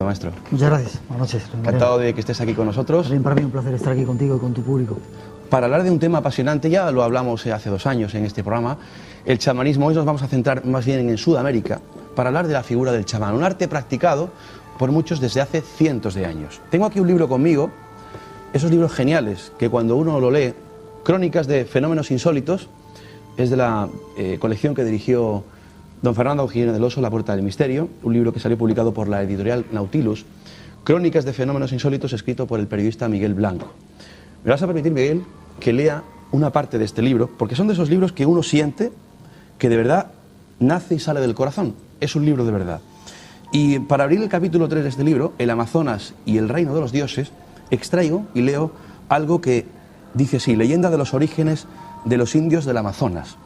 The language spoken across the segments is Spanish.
maestro. Muchas gracias. Buenas noches. Encantado de que estés aquí con nosotros. También para mí un placer estar aquí contigo y con tu público. Para hablar de un tema apasionante, ya lo hablamos hace 2 años en este programa, el chamanismo. Hoy nos vamos a centrar más bien en Sudamérica para hablar de la figura del chamán, un arte practicado por muchos desde hace cientos de años. Tengo aquí un libro conmigo, esos libros geniales que cuando uno lo lee, Crónicas de Fenómenos Insólitos, es de la colección que dirigió don Fernando Jiménez del Oso, La Puerta del Misterio, un libro que salió publicado por la editorial Nautilus, Crónicas de Fenómenos Insólitos, escrito por el periodista Miguel Blanco. Me vas a permitir, Miguel, que lea una parte de este libro, porque son de esos libros que uno siente que de verdad nace y sale del corazón. Es un libro de verdad. Y para abrir el capítulo 3 de este libro, El Amazonas y el Reino de los Dioses, extraigo y leo algo que dice así: leyenda de los orígenes de los indios del Amazonas.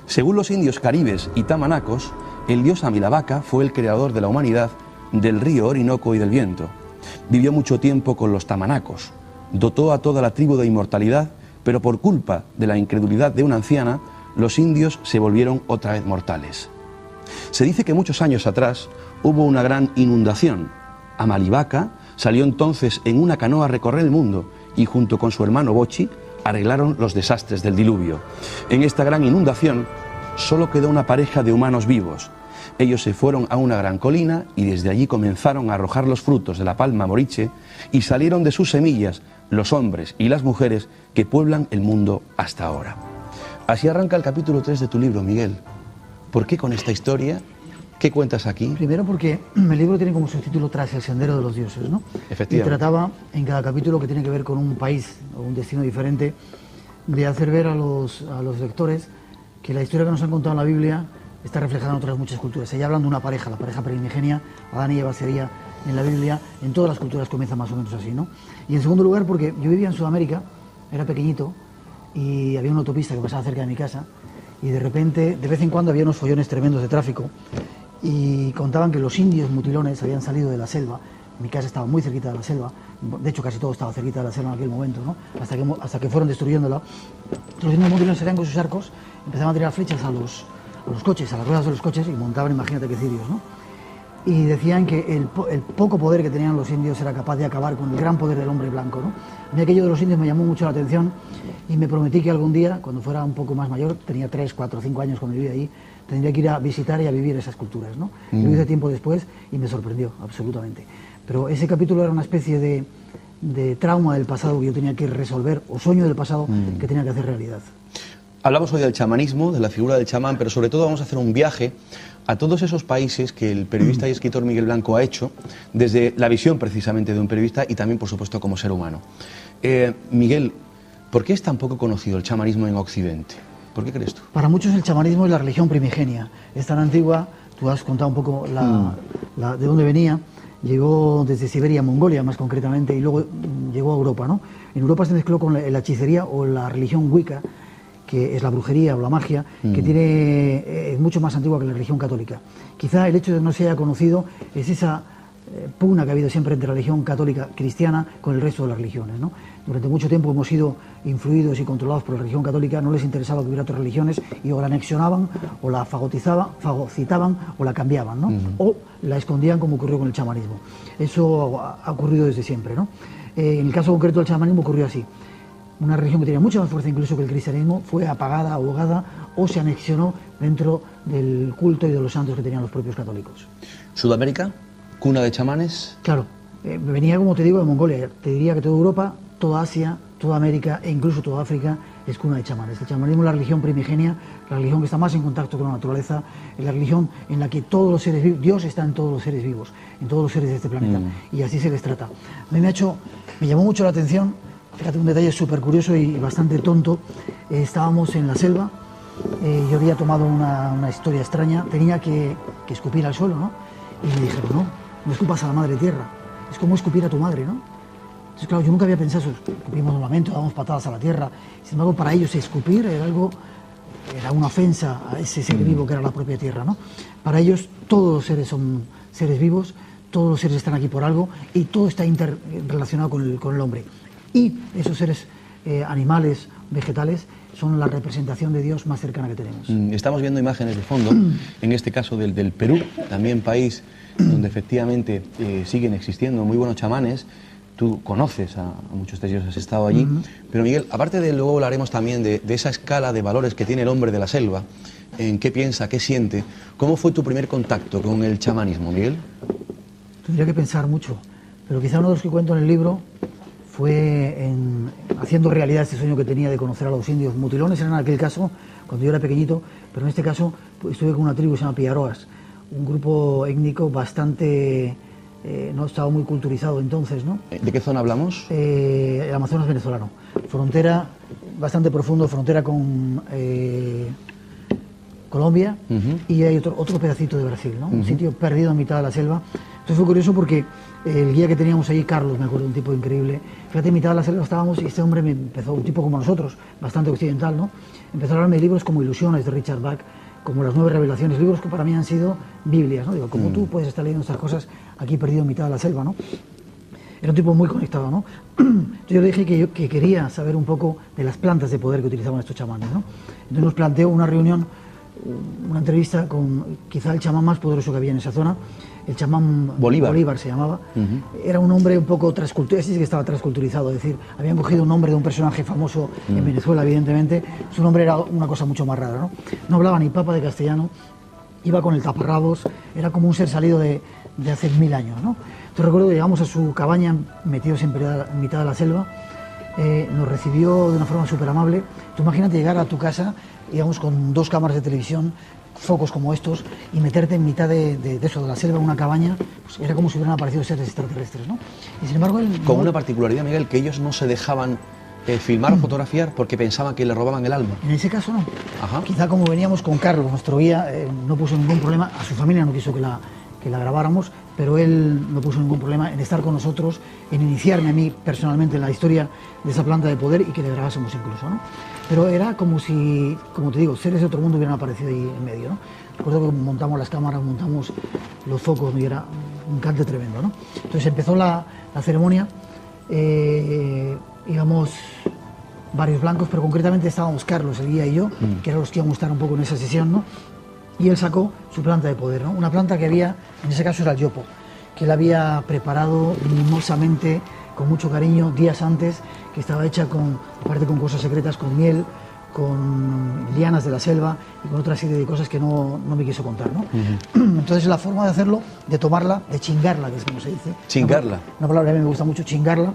Según los indios caribes y tamanacos, el dios Amilabaca fue el creador de la humanidad, del río Orinoco y del viento. Vivió mucho tiempo con los tamanacos, dotó a toda la tribu de inmortalidad, pero por culpa de la incredulidad de una anciana, los indios se volvieron otra vez mortales. Se dice que muchos años atrás hubo una gran inundación. Amalibaca salió entonces en una canoa a recorrer el mundo y junto con su hermano Bochi arreglaron los desastres del diluvio. En esta gran inundación solo quedó una pareja de humanos vivos. Ellos se fueron a una gran colina y desde allí comenzaron a arrojar los frutos de la palma moriche y salieron de sus semillas los hombres y las mujeres que pueblan el mundo hasta ahora. Así arranca el capítulo 3 de tu libro, Miguel. ¿Por qué con esta historia? ¿Qué cuentas aquí? Primero porque el libro tiene como subtítulo Tras el sendero de los dioses, ¿no? Efectivamente. Y trataba en cada capítulo, que tiene que ver con un país o un destino diferente, de hacer ver a los lectores que la historia que nos han contado en la Biblia está reflejada en otras muchas culturas. Allá hablan de una pareja, la pareja primigenia, Adán y Eva sería en la Biblia, en todas las culturas comienza más o menos así, ¿no? Y en segundo lugar porque yo vivía en Sudamérica, era pequeñito, y había una autopista que pasaba cerca de mi casa, y de repente, de vez en cuando había unos follones tremendos de tráfico, y contaban que los indios mutilones habían salido de la selva. Mi casa estaba muy cerquita de la selva, de hecho casi todo estaba cerquita de la selva en aquel momento, ¿no? Hasta que fueron destruyéndola. Los indios mutilones salían con sus arcos, empezaban a tirar flechas a los coches, a las ruedas de los coches, y montaban, imagínate qué cirios, ¿no? Y decían que el poco poder que tenían los indios era capaz de acabar con el gran poder del hombre blanco, ¿no? A mí aquello de los indios me llamó mucho la atención y me prometí que algún día, cuando fuera un poco más mayor, tenía 3, 4, 5 años cuando vivía ahí, tendría que ir a visitar y a vivir esas culturas, ¿no? Lo hice tiempo después y me sorprendió, absolutamente. Pero ese capítulo era una especie de trauma del pasado que yo tenía que resolver, o sueño del pasado que tenía que hacer realidad. Hablamos hoy del chamanismo, de la figura del chamán, pero sobre todo vamos a hacer un viaje a todos esos países que el periodista y escritor Miguel Blanco ha hecho desde la visión precisamente de un periodista y también, por supuesto, como ser humano. Miguel, ¿por qué es tan poco conocido el chamanismo en Occidente? ¿Por qué crees tú? Para muchos el chamanismo es la religión primigenia. Es tan antigua, tú has contado un poco de dónde venía. Llegó desde Siberia, Mongolia más concretamente, y luego llegó a Europa, ¿no? En Europa se mezcló con la hechicería o la religión Wicca, que es la brujería o la magia, que es mucho más antigua que la religión católica. Quizá el hecho de que no se haya conocido es esa pugna que ha habido siempre entre la religión católica cristiana con el resto de las religiones, ¿no? Durante mucho tiempo hemos sido influidos y controlados por la religión católica, no les interesaba que hubiera otras religiones y o la anexionaban, o la fagocitaban o la cambiaban, ¿no? O la escondían, como ocurrió con el chamanismo. Eso ha ocurrido desde siempre, ¿no? En el caso concreto del chamanismo ocurrió así. Una religión que tenía mucha más fuerza incluso que el cristianismo fue apagada, ahogada o se anexionó dentro del culto y de los santos que tenían los propios católicos. ¿Sudamérica? ¿Cuna de chamanes? Claro, venía, como te digo, de Mongolia. Te diría que toda Europa, toda Asia, toda América e incluso toda África es cuna de chamanes. El chamanismo es la religión primigenia, la religión que está más en contacto con la naturaleza, es la religión en la que todos los seres vivos, Dios está en todos los seres vivos, en todos los seres de este planeta, y así se les trata. A mí me llamó mucho la atención, fíjate, un detalle súper curioso y bastante tonto. Estábamos en la selva, yo había tomado una historia extraña, tenía que escupir al suelo, ¿no? Y me dijeron, no escupas a la madre tierra, es como escupir a tu madre, ¿no? Entonces, claro, yo nunca había pensado eso, escupimos un lamento, damos patadas a la tierra. Sin embargo, para ellos escupir era una ofensa a ese ser vivo que era la propia tierra, ¿no? Para ellos todos los seres son seres vivos, todos los seres están aquí por algo y todo está interrelacionado con el hombre. Y esos seres animales vegetales, son la representación de Dios más cercana que tenemos. Estamos viendo imágenes de fondo, en este caso del Perú, también país donde efectivamente siguen existiendo muy buenos chamanes. Tú conoces a muchos de ellos, has estado allí. Pero Miguel, aparte de luego hablaremos también de esa escala de valores que tiene el hombre de la selva, en qué piensa, qué siente. ¿Cómo fue tu primer contacto con el chamanismo, Miguel? Tendría que pensar mucho, pero quizá uno de los que cuento en el libro fue haciendo realidad ese sueño que tenía de conocer a los indios. Mutilones eran en aquel caso, cuando yo era pequeñito, pero en este caso pues, estuve con una tribu que se llama Piaroas, un grupo étnico bastante... no estaba muy culturizado entonces, ¿no? ¿De qué zona hablamos? El Amazonas venezolano. Frontera bastante profundo, frontera con Colombia, y hay otro pedacito de Brasil, ¿no? Un sitio perdido en mitad de la selva. Entonces fue curioso porque el guía que teníamos ahí, Carlos, me acuerdo, un tipo increíble, fíjate, en mitad de la selva estábamos y este hombre me empezó, un tipo como nosotros, bastante occidental, ¿no? Empezó a hablarme de libros como Ilusiones de Richard Bach, como Las 9 Revelaciones, libros que para mí han sido Biblias, ¿no? Digo, como tú puedes estar leyendo estas cosas aquí perdido en mitad de la selva, ¿no? Era un tipo muy conectado, ¿no? Entonces yo le dije que quería saber un poco de las plantas de poder que utilizaban estos chamanes, ¿no? Entonces nos planteó una reunión, una entrevista con quizá el chamán más poderoso que había en esa zona, el chamán Bolívar se llamaba. Era un hombre un poco transculturizado, sí que estaba transculturizado, es decir, habían cogido un nombre de un personaje famoso en Venezuela, evidentemente, su nombre era una cosa mucho más rara, ¿no? No hablaba ni papa de castellano, iba con el taparrabos, era como un ser salido de hace 1000 años, ¿no? Entonces recuerdo que llegamos a su cabaña, metidos en mitad de la selva, nos recibió de una forma súper amable. Tú imagínate llegar a tu casa, digamos, con 2 cámaras de televisión, focos como estos, y meterte en mitad de eso, de la selva, en una cabaña, pues era como si hubieran aparecido seres extraterrestres, ¿no? Y sin embargo... Con una particularidad, Miguel, que ellos no se dejaban filmar o fotografiar porque pensaban que le robaban el alma. En ese caso no. Ajá. Quizá como veníamos con Carlos, nuestro guía, no puso ningún problema, a su familia no quiso que la grabáramos, pero él no puso ningún problema en estar con nosotros, en iniciarme a mí personalmente en la historia de esa planta de poder y que le grabásemos incluso, ¿no? Pero era como si, como te digo, seres de otro mundo hubieran aparecido ahí en medio, ¿no? Recuerdo que montamos las cámaras, montamos los focos y era un cante tremendo, ¿no? Entonces empezó la ceremonia, íbamos varios blancos, pero concretamente estábamos Carlos, el guía, y yo, que eran los que íbamos a estar un poco en esa sesión, ¿no? Y él sacó su planta de poder, ¿no? Una planta que había, en ese caso era el yopo, que él había preparado mimosamente, con mucho cariño, días antes, que estaba hecha aparte con cosas secretas, con miel, con lianas de la selva y con otra serie de cosas que no me quiso contar, ¿no? Entonces la forma de hacerlo, de tomarla, de chingarla, que es como se dice. Chingarla. Una palabra que a mí me gusta mucho, chingarla.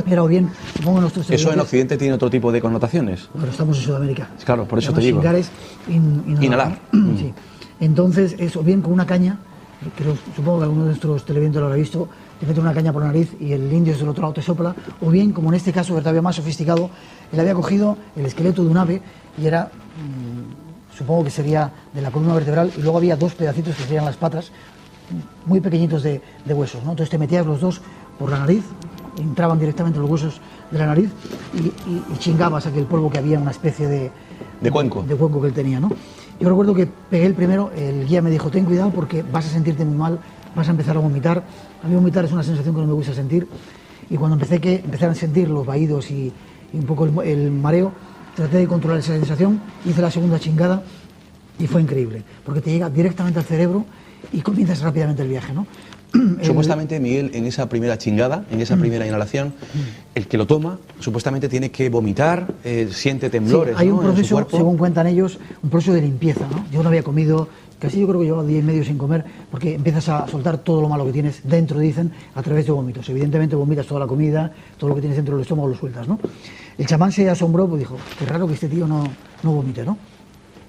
Pero bien, supongo que nuestros... Eso en Occidente tiene otro tipo de connotaciones. Pero estamos en Sudamérica. Claro, por eso además, te digo. Chingar es inhalar. Sí. Entonces, eso, bien con una caña, supongo que alguno de nuestros televidentes lo habrá visto, te mete una caña por la nariz y el indio desde el otro lado te sopla, o bien, como en este caso, que todavía más sofisticado, él había cogido el esqueleto de un ave y era, supongo que sería de la columna vertebral, y luego había 2 pedacitos que serían las patas, muy pequeñitos de huesos, ¿no? Entonces te metías los 2 por la nariz, entraban directamente los huesos de la nariz y chingabas aquel polvo que había, una especie de cuenco que él tenía, ¿no? Yo recuerdo que pegué el primero, el guía me dijo, ten cuidado porque vas a sentirte muy mal, vas a empezar a vomitar. A mí vomitar es una sensación que no me gusta sentir, y cuando empecé a sentir los vaídos y un poco el mareo, traté de controlar esa sensación, hice la segunda chingada y fue increíble, porque te llega directamente al cerebro y comienzas rápidamente el viaje, ¿no? Supuestamente, Miguel, en esa primera chingada, en esa primera inhalación, el que lo toma, supuestamente tiene que vomitar, siente temblores, sí, hay un ¿no?, proceso, en su cuerpo. según cuentan ellos, un proceso de limpieza, ¿no? Yo no había comido, casi yo creo que llevaba 10 y medio sin comer, porque empiezas a soltar todo lo malo que tienes dentro, dicen, a través de vómitos. Evidentemente vomitas toda la comida, todo lo que tienes dentro del estómago lo sueltas, ¿no? El chamán se asombró, pues dijo, qué raro que este tío no vomite, ¿no?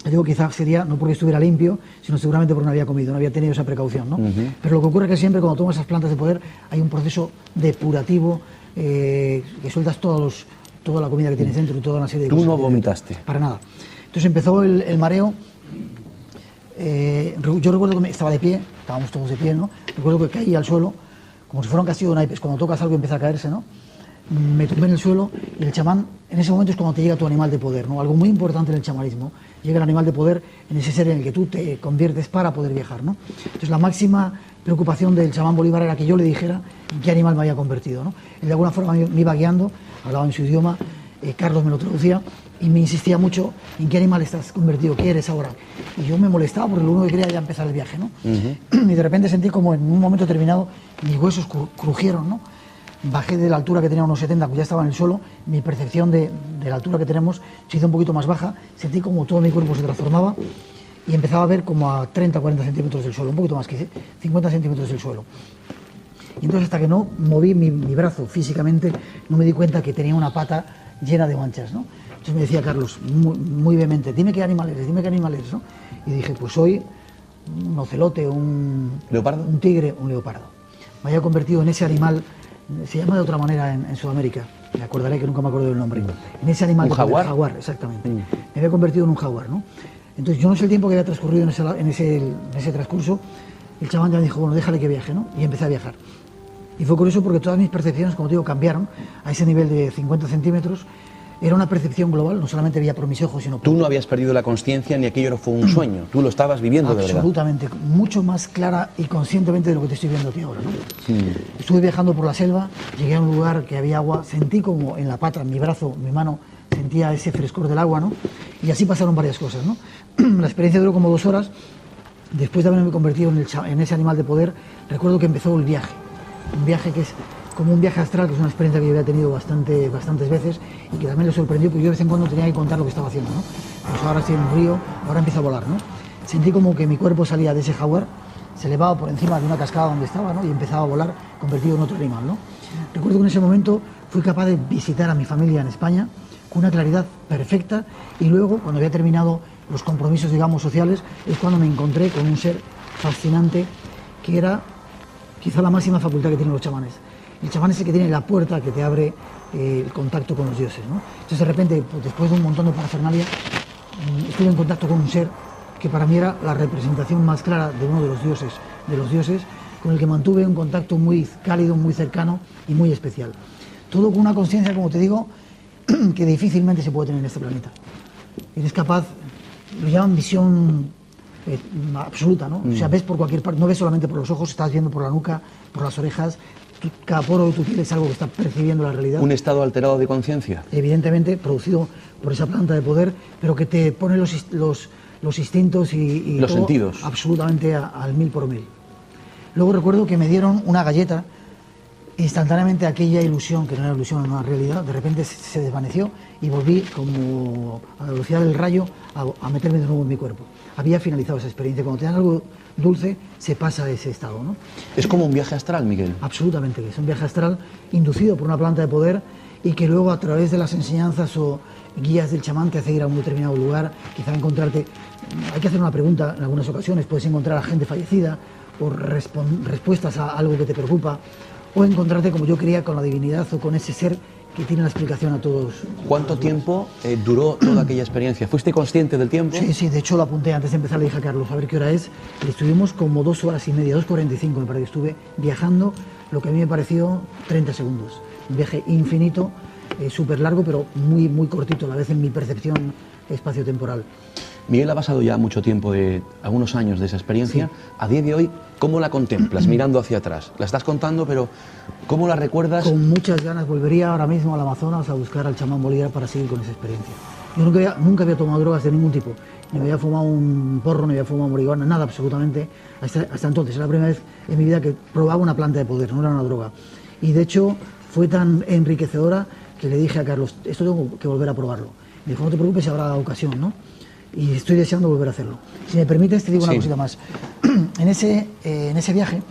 Yo digo, quizás sería no porque estuviera limpio, sino seguramente porque no había comido, no había tenido esa precaución, ¿no? Pero lo que ocurre es que siempre cuando tomas esas plantas de poder hay un proceso depurativo, que sueltas toda la comida que tienes dentro y toda una serie de cosas. ¿Tú no vomitaste? Para nada. Entonces empezó el mareo. Yo recuerdo que estaba de pie, estábamos todos de pie, ¿no? Recuerdo que caí al suelo, como si fuera un castillo de naipes, cuando tocas algo empieza a caerse, ¿no? Me tumbé en el suelo y el chamán, en ese momento es cuando te llega tu animal de poder, ¿no? Algo muy importante en el chamanismo, llega el animal de poder en ese ser en el que tú te conviertes para poder viajar, ¿no? Entonces la máxima preocupación del chamán Bolívar era que yo le dijera en qué animal me había convertido, ¿no? Él de alguna forma me iba guiando, hablaba en su idioma Carlos me lo traducía y me insistía mucho en qué animal estás convertido, qué eres ahora. Y yo me molestaba porque lo único que quería era ya empezar el viaje, ¿no? Y de repente sentí como en un momento determinado mis huesos crujieron, ¿no? Bajé de la altura que tenía unos 70, pues ya estaba en el suelo, mi percepción de la altura que tenemos se hizo un poquito más baja, sentí como todo mi cuerpo se transformaba y empezaba a ver como a 30 o 40 centímetros del suelo, un poquito más, 50 centímetros del suelo. Y entonces hasta que no moví mi brazo físicamente, no me di cuenta que tenía una pata llena de manchas, ¿no? Entonces me decía Carlos, muy vehemente, dime qué animal eres, ¿no? Y dije, pues soy un ocelote, ¿Leopardo? Un tigre, un leopardo. Me había convertido en ese animal, se llama de otra manera en Sudamérica, me acordaré que nunca me acuerdo del nombre, en ese animal. ¿Un jaguar? Jaguar, exactamente. Me había convertido en un jaguar, ¿no? Entonces yo no sé el tiempo que había transcurrido en ese transcurso, el chamán ya me dijo, bueno, déjale que viaje, ¿no? Y empecé a viajar. Y fue curioso porque todas mis percepciones, como te digo, cambiaron a ese nivel de 50 centímetros. Era una percepción global, no solamente veía por mis ojos, sino por... Tú no habías perdido la consciencia ni aquello fue un sueño, tú lo estabas viviendo de verdad. Absolutamente, mucho más clara y conscientemente de lo que te estoy viendo a ti ahora, ¿no? Estuve viajando por la selva, llegué a un lugar que había agua, sentí como en la pata, en mi brazo, mi mano, sentía ese frescor del agua, ¿no? Y así pasaron varias cosas, ¿no? La experiencia duró como 2 horas. Después de haberme convertido en ese animal de poder, recuerdo que empezó el viaje. Un viaje que es como un viaje astral, que es una experiencia que yo había tenido bastantes veces y que también le sorprendió, porque yo de vez en cuando tenía que contar lo que estaba haciendo, ¿no? Pues ahora estoy en un río, ahora empiezo a volar, ¿no? Sentí como que mi cuerpo salía de ese jaguar, se elevaba por encima de una cascada donde estaba, ¿no? Y empezaba a volar convertido en otro animal, ¿no? Recuerdo que en ese momento fui capaz de visitar a mi familia en España con una claridad perfecta y luego, cuando había terminado los compromisos, digamos, sociales, es cuando me encontré con un ser fascinante que era quizá la máxima facultad que tienen los chamanes. El chamán es el que tiene la puerta que te abre el contacto con los dioses, ¿no? Entonces de repente, pues, después de un montón de parafernalia, estuve en contacto con un ser que para mí era la representación más clara de uno de los dioses, con el que mantuve un contacto muy cálido, muy cercano y muy especial. Todo con una conciencia, como te digo, que difícilmente se puede tener en este planeta. Eres capaz, lo llaman visión absoluta, ¿no? O sea, ves por cualquier parte, no ves solamente por los ojos, estás viendo por la nuca, por las orejas, cada poro de tu piel es algo que está percibiendo la realidad. ¿Un estado alterado de conciencia? Evidentemente, producido por esa planta de poder, pero que te pone los instintos y los todo sentidos. Absolutamente al 1000 por 1000. Luego recuerdo que me dieron una galleta, instantáneamente aquella ilusión, que no era ilusión, era una realidad, de repente se desvaneció y volví como a la velocidad del rayo a meterme de nuevo en mi cuerpo. Había finalizado esa experiencia. Cuando te dan algo dulce, se pasa a ese estado, ¿no? ¿Es como un viaje astral, Miguel? Absolutamente, es un viaje astral inducido por una planta de poder y que luego a través de las enseñanzas o guías del chamán te hace ir a un determinado lugar, quizá encontrarte... Hay que hacer una pregunta en algunas ocasiones, puedes encontrar a gente fallecida o respuestas a algo que te preocupa, o encontrarte, como yo quería, con la divinidad o con ese ser que tiene la explicación a todos. ¿Cuánto tiempo duró toda aquella experiencia? ¿Fuiste consciente del tiempo? Sí, de hecho lo apunté antes de empezar, le dije a Carlos, a ver qué hora es, y estuvimos como 2 horas y media, 2:45 me parece, estuve viajando lo que a mí me pareció 30 segundos. Un viaje infinito, súper largo, pero muy, muy cortito a la vez en mi percepción espacio-temporal. Miguel ha pasado ya mucho tiempo, algunos años de esa experiencia. Sí. A día de hoy, ¿cómo la contemplas mirando hacia atrás? La estás contando, pero ¿cómo la recuerdas? Con muchas ganas. Volvería ahora mismo al Amazonas a buscar al chamán Bolívar para seguir con esa experiencia. Yo nunca había tomado drogas de ningún tipo. Ni había fumado un porro, ni había fumado marihuana, nada absolutamente. Hasta entonces, era la primera vez en mi vida que probaba una planta de poder, no era una droga. Y de hecho, fue tan enriquecedora que le dije a Carlos, esto tengo que volver a probarlo. Me dijo, no te preocupes, habrá ocasión, ¿no? Y estoy deseando volver a hacerlo. Si me permites, te digo una cosita más. En ese viaje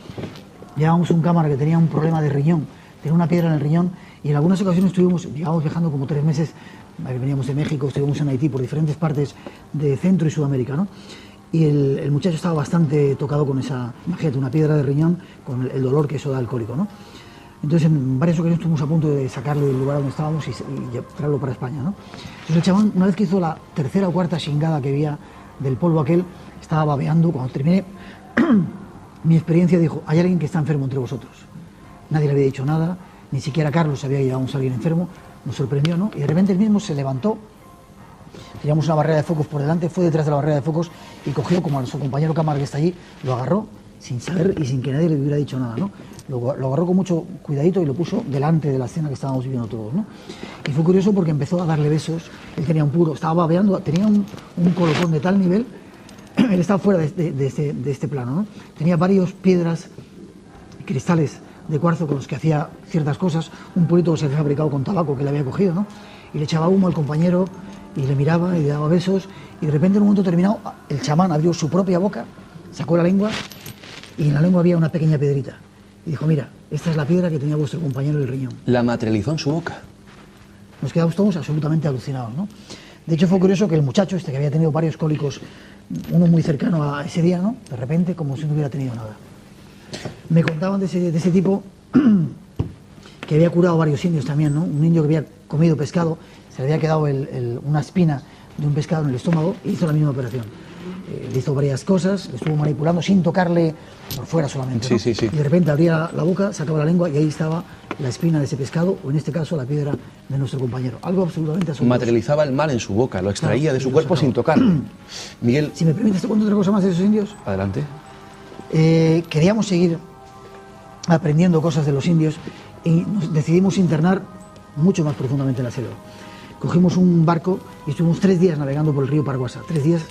llevábamos un cámara que tenía un problema de riñón, tenía una piedra en el riñón, y en algunas ocasiones llevábamos viajando como 3 meses, veníamos de México, estuvimos en Haití, por diferentes partes de Centro y Sudamérica, ¿no? Y el muchacho estaba bastante tocado con esa, imagínate, una piedra de riñón, con el dolor que eso da alcohólico, ¿no? Entonces, en varias ocasiones estuvimos a punto de sacarle del lugar donde estábamos y traerlo para España, ¿no? Entonces el chamán, una vez que hizo la 3ª o 4ª chingada que había del polvo aquel, estaba babeando. Cuando terminé mi experiencia, dijo, hay alguien que está enfermo entre vosotros. Nadie le había dicho nada, ni siquiera Carlos sabía que llevábamos a alguien enfermo. Nos sorprendió, ¿no? Y de repente él mismo se levantó, teníamos una barrera de focos por delante, fue detrás de la barrera de focos y cogió como a su compañero cámara que está allí, lo agarró sin saber y sin que nadie le hubiera dicho nada, ¿no? Lo agarró con mucho cuidadito y lo puso delante de la escena que estábamos viviendo todos, ¿no? Y fue curioso porque empezó a darle besos, él tenía un puro, estaba babeando, tenía un colocón de tal nivel, él estaba fuera de este plano, ¿no? Tenía varias piedras, cristales de cuarzo con los que hacía ciertas cosas, un purito que se había fabricado con tabaco que le había cogido, ¿no? Y le echaba humo al compañero y le miraba y le daba besos, y de repente en un momento determinado el chamán abrió su propia boca, sacó la lengua y en la lengua había una pequeña piedrita. Y dijo, mira, esta es la piedra que tenía vuestro compañero del riñón. La materializó en su boca. Nos quedamos todos absolutamente alucinados, ¿no? De hecho fue curioso que el muchacho que había tenido varios cólicos, uno muy cercano a ese día, ¿no? De repente como si no hubiera tenido nada. Me contaban de ese tipo que había curado varios indios también, ¿no? Un indio que había comido pescado, se le había quedado una espina de un pescado en el estómago y hizo la misma operación. Le hizo varias cosas, le estuvo manipulando sin tocarle por fuera solamente, ¿no? Sí. Y de repente abría la boca, sacaba la lengua y ahí estaba la espina de ese pescado, o en este caso la piedra de nuestro compañero. Algo absolutamente asombroso. Materializaba el mal en su boca, lo extraía de su cuerpo sin tocarlo. Miguel... Si me permites, te cuento otra cosa más de esos indios. Adelante. Queríamos seguir aprendiendo cosas de los indios y nos decidimos internar mucho más profundamente en la selva. Cogimos un barco y estuvimos 3 días navegando por el río Paraguasa, 3 días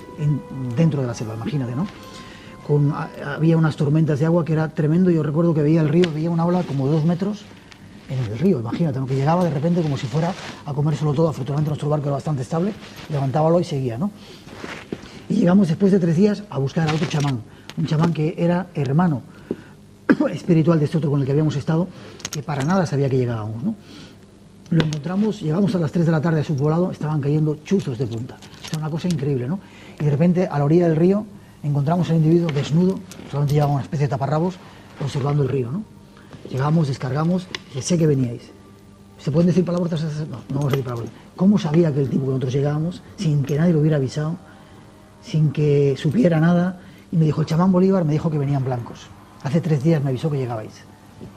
dentro de la selva, imagínate, ¿no? Había unas tormentas de agua que era tremendo. Yo recuerdo que veía el río, veía una ola como de 2 metros en el río, imagínate, ¿no? Que llegaba de repente como si fuera a comérselo todo. Afortunadamente nuestro barco era bastante estable, levantábalo y seguía, ¿no? Y llegamos después de 3 días a buscar a otro chamán, un chamán que era hermano espiritual de este otro con el que habíamos estado, que para nada sabía que llegábamos, ¿no? Lo encontramos, llegamos a las 3 de la tarde a su poblado, estaban cayendo chuzos de punta. O sea, una cosa increíble, ¿no? Y de repente, a la orilla del río, encontramos al individuo desnudo, solamente llevaba una especie de taparrabos, observando el río, ¿no? Llegamos, descargamos, y sé que veníais. ¿Se pueden decir palabras? No vamos a decir palabras. ¿Cómo sabía que el tipo que nosotros llegábamos, sin que nadie lo hubiera avisado, sin que supiera nada? Y me dijo, el chamán Bolívar me dijo que venían blancos. Hace 3 días me avisó que llegabais.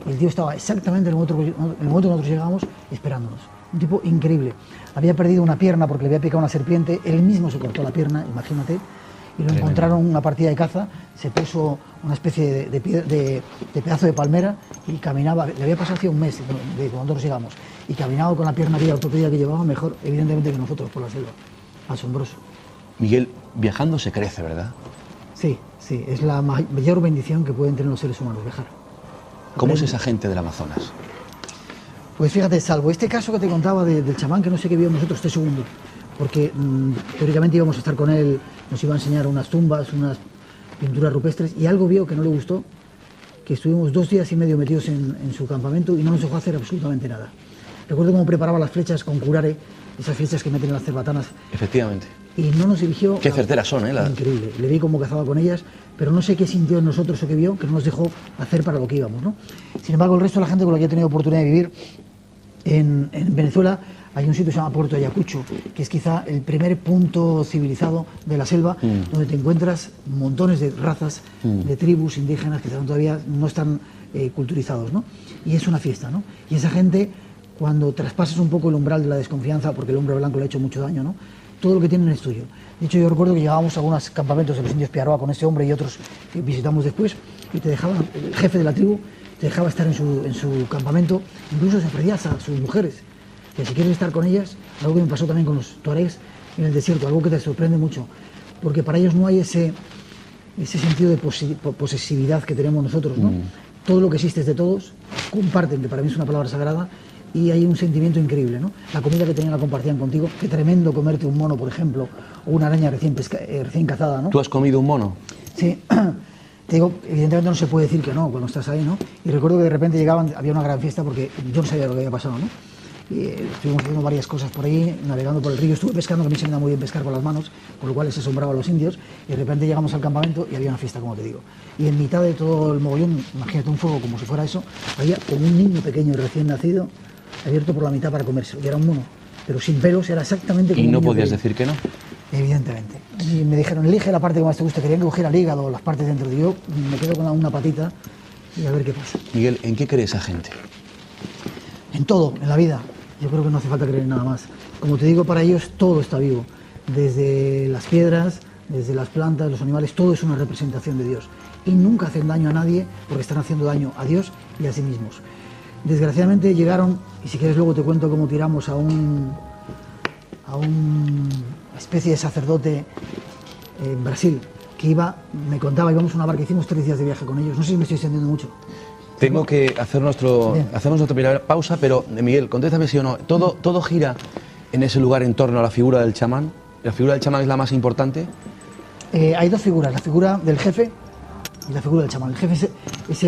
Y el tío estaba exactamente en el momento que nosotros llegábamos, esperándonos. Un tipo increíble. Había perdido una pierna porque le había picado una serpiente, él mismo se cortó la pierna, imagínate, y lo encontraron en una partida de caza, se puso una especie de pedazo de palmera y caminaba, le había pasado hacía un mes de cuando nosotros llegamos, y caminaba con la pierna aquella ortopédica que llevaba mejor, evidentemente, que nosotros por la selva. Asombroso. Miguel, viajando se crece, ¿verdad? Sí, es la mayor bendición que pueden tener los seres humanos, viajar. ¿Cómo es esa gente del Amazonas? Pues fíjate, salvo este caso que te contaba del chamán, que no sé qué vio nosotros, este segundo, porque teóricamente íbamos a estar con él, nos iba a enseñar unas tumbas, unas pinturas rupestres, y algo vio que no le gustó, que estuvimos 2 días y medio metidos en su campamento y no nos dejó hacer absolutamente nada. Recuerdo cómo preparaba las flechas con curare, esas flechas que meten en las cerbatanas. Efectivamente. Y no nos dirigió... Qué certeras son, ¿eh? Increíble. Le vi cómo cazaba con ellas, pero no sé qué sintió en nosotros o qué vio, que no nos dejó hacer para lo que íbamos, ¿no? Sin embargo, el resto de la gente con la que he tenido oportunidad de vivir en Venezuela, hay un sitio que se llama Puerto Ayacucho, que es quizá el primer punto civilizado de la selva, donde te encuentras montones de razas, de tribus indígenas que todavía no están culturizados, ¿no? Y es una fiesta, ¿no? Y esa gente, cuando traspasas un poco el umbral de la desconfianza, porque el hombre blanco le ha hecho mucho daño, ¿no? Todo lo que tienen es tuyo. De hecho, yo recuerdo que llegábamos a algunos campamentos de los indios Piaroa con este hombre y otros que visitamos después, y te dejaban, el jefe de la tribu te dejaba estar en su campamento, incluso se ofrecía a sus mujeres, que si quieres estar con ellas, algo que me pasó también con los tuaregs en el desierto, algo que te sorprende mucho, porque para ellos no hay ese sentido de posesividad que tenemos nosotros, ¿no? Todo lo que existe es de todos, comparten, que para mí es una palabra sagrada, y hay un sentimiento increíble, ¿no? La comida que tenían la compartían contigo, qué tremendo comerte un mono, por ejemplo, o una araña recién cazada, ¿no? ¿Tú has comido un mono? Sí. Te digo, evidentemente no se puede decir que no cuando estás ahí, ¿no? Y recuerdo que de repente llegaban, había una gran fiesta porque yo no sabía lo que había pasado, ¿no? Y estuvimos haciendo varias cosas por ahí, navegando por el río, estuve pescando, que a mí se me da muy bien pescar con las manos, con lo cual les asombraba a los indios, y de repente llegamos al campamento y había una fiesta, como te digo. Y en mitad de todo el mogollón, imagínate un fuego como si fuera eso, había como un niño pequeño recién nacido, abierto por la mitad para comerse, y era un mono, pero sin pelos, era exactamente como ¿Y no un niño podías pequeño. decir que no? Evidentemente. Y me dijeron, elige la parte que más te guste, querían que cogiera el hígado, las partes dentro, y yo me quedo con una patita y a ver qué pasa. Miguel, ¿en qué cree esa gente? En todo, en la vida. Yo creo que no hace falta creer en nada más. Como te digo, para ellos todo está vivo. Desde las piedras, desde las plantas, los animales, todo es una representación de Dios. y nunca hacen daño a nadie porque están haciendo daño a Dios y a sí mismos. Desgraciadamente llegaron, y si quieres luego te cuento cómo tiramos a una especie de sacerdote en Brasil, que me contaba, íbamos a una barca, hicimos 3 días de viaje con ellos. No sé si me estoy extendiendo mucho. Tengo que hacer nuestra primera pausa, pero Miguel, contéstame sí o no. ¿Todo gira en ese lugar en torno a la figura del chamán? ¿La figura del chamán es la más importante? Hay 2 figuras, la figura del jefe y la figura del chamán. El jefe es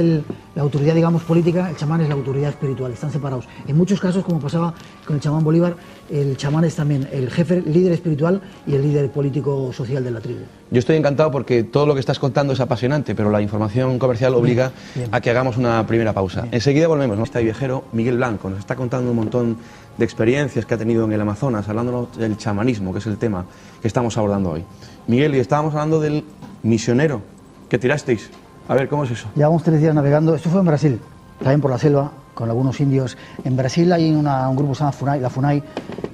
la autoridad, digamos, política, el chamán es la autoridad espiritual, están separados. En muchos casos, como pasaba con el chamán Bolívar, el chamán es también el jefe, el líder espiritual y el líder político social de la tribu. Yo estoy encantado porque todo lo que estás contando es apasionante, pero la información comercial obliga a que hagamos una primera pausa. Bien. Enseguida volvemos, ¿no? Este viajero, Miguel Blanco, nos está contando un montón de experiencias que ha tenido en el Amazonas, hablándonos del chamanismo, que es el tema que estamos abordando hoy. Miguel, y estábamos hablando del misionero que tirasteis. A ver, ¿cómo es eso? Llevamos 3 días navegando, esto fue en Brasil, también por la selva, con algunos indios. En Brasil hay un grupo que se llama FUNAI, la FUNAI,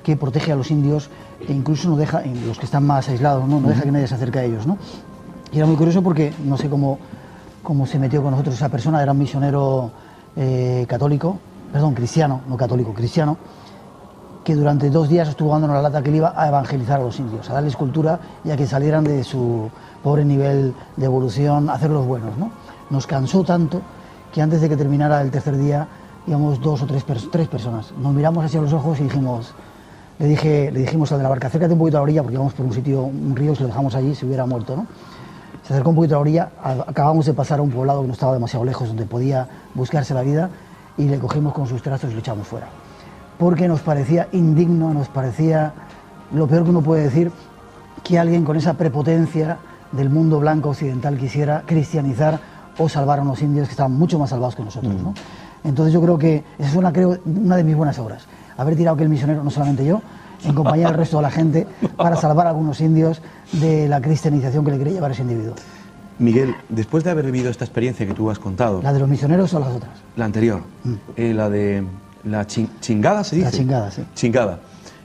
que protege a los indios e incluso no deja, los que están más aislados, no deja que nadie se acerque a ellos, ¿no? Y era muy curioso porque no sé cómo se metió con nosotros esa persona, era un misionero cristiano, no católico, cristiano, que durante 2 días estuvo dándonos la lata que le iba a evangelizar a los indios, a darles cultura y a que salieran de su pobre nivel de evolución, a hacerlos buenos, ¿no? Nos cansó tanto que antes de que terminara el 3er día íbamos 2 o 3 personas. Nos miramos hacia los ojos y le dijimos al de la barca, acércate un poquito a la orilla porque íbamos por un río, si lo dejamos allí se hubiera muerto, ¿no? Se acercó un poquito a la orilla, acabamos de pasar a un poblado que no estaba demasiado lejos, donde podía buscarse la vida, y le cogimos con sus trazos y lo echamos fuera. Porque nos parecía indigno, nos parecía lo peor que uno puede decir, que alguien con esa prepotencia del mundo blanco occidental quisiera cristianizar o salvar a unos indios que estaban mucho más salvados que nosotros, ¿no? Entonces yo creo que esa es una de mis buenas obras, haber tirado aquel misionero, no solamente yo, en compañía del resto de la gente, para salvar a algunos indios de la cristianización que le quería llevar ese individuo. Miguel, después de haber vivido esta experiencia que tú has contado... ¿La de los misioneros o las otras? La anterior, la de la chingada, ¿se dice? La chingada, sí. Chingada,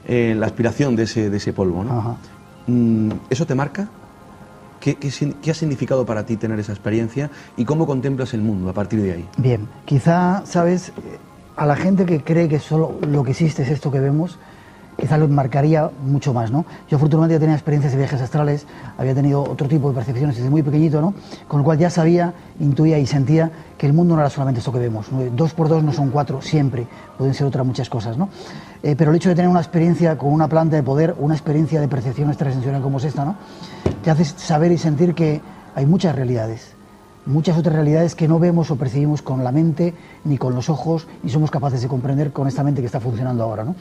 la aspiración de ese polvo, ¿no? Ajá. ¿Eso te marca? ¿Qué ha significado para ti tener esa experiencia y cómo contemplas el mundo a partir de ahí? Bien, quizá, ¿sabes? A la gente que cree que solo lo que existe es esto que vemos, quizá lo marcaría mucho más, ¿no? Yo afortunadamente ya tenía experiencias de viajes astrales, había tenido otro tipo de percepciones desde muy pequeñito, ¿no? Con lo cual ya sabía, intuía y sentía que el mundo no era solamente esto que vemos. 2 por 2 no son 4 siempre, pueden ser otras muchas cosas, ¿no? Pero el hecho de tener una experiencia con una planta de poder, una experiencia de percepción extrasensorial como es esta, ¿no? Te hace saber y sentir que hay muchas realidades, muchas otras realidades que no vemos o percibimos con la mente, ni con los ojos, ni somos capaces de comprender con esta mente que está funcionando ahora, ¿no?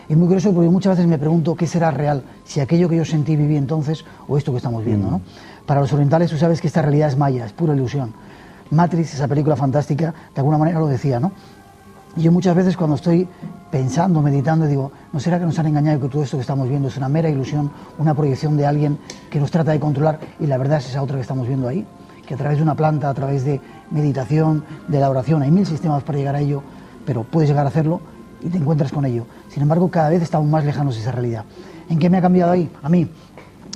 Y es muy curioso porque muchas veces me pregunto qué será real, si aquello que yo sentí y viví entonces o esto que estamos viendo, ¿no? Para los orientales tú sabes que esta realidad es maya, es pura ilusión. Matrix, esa película fantástica, de alguna manera lo decía, ¿no? Y yo muchas veces cuando estoy pensando, meditando, digo, ¿no será que nos han engañado y que todo esto que estamos viendo es una mera ilusión, una proyección de alguien que nos trata de controlar y la verdad es esa otra que estamos viendo ahí? Que a través de una planta, a través de meditación, de la oración, hay 1000 sistemas para llegar a ello, pero puedes llegar a hacerlo y te encuentras con ello. Sin embargo, cada vez estamos más lejanos de esa realidad. ¿En qué me ha cambiado ahí? A mí,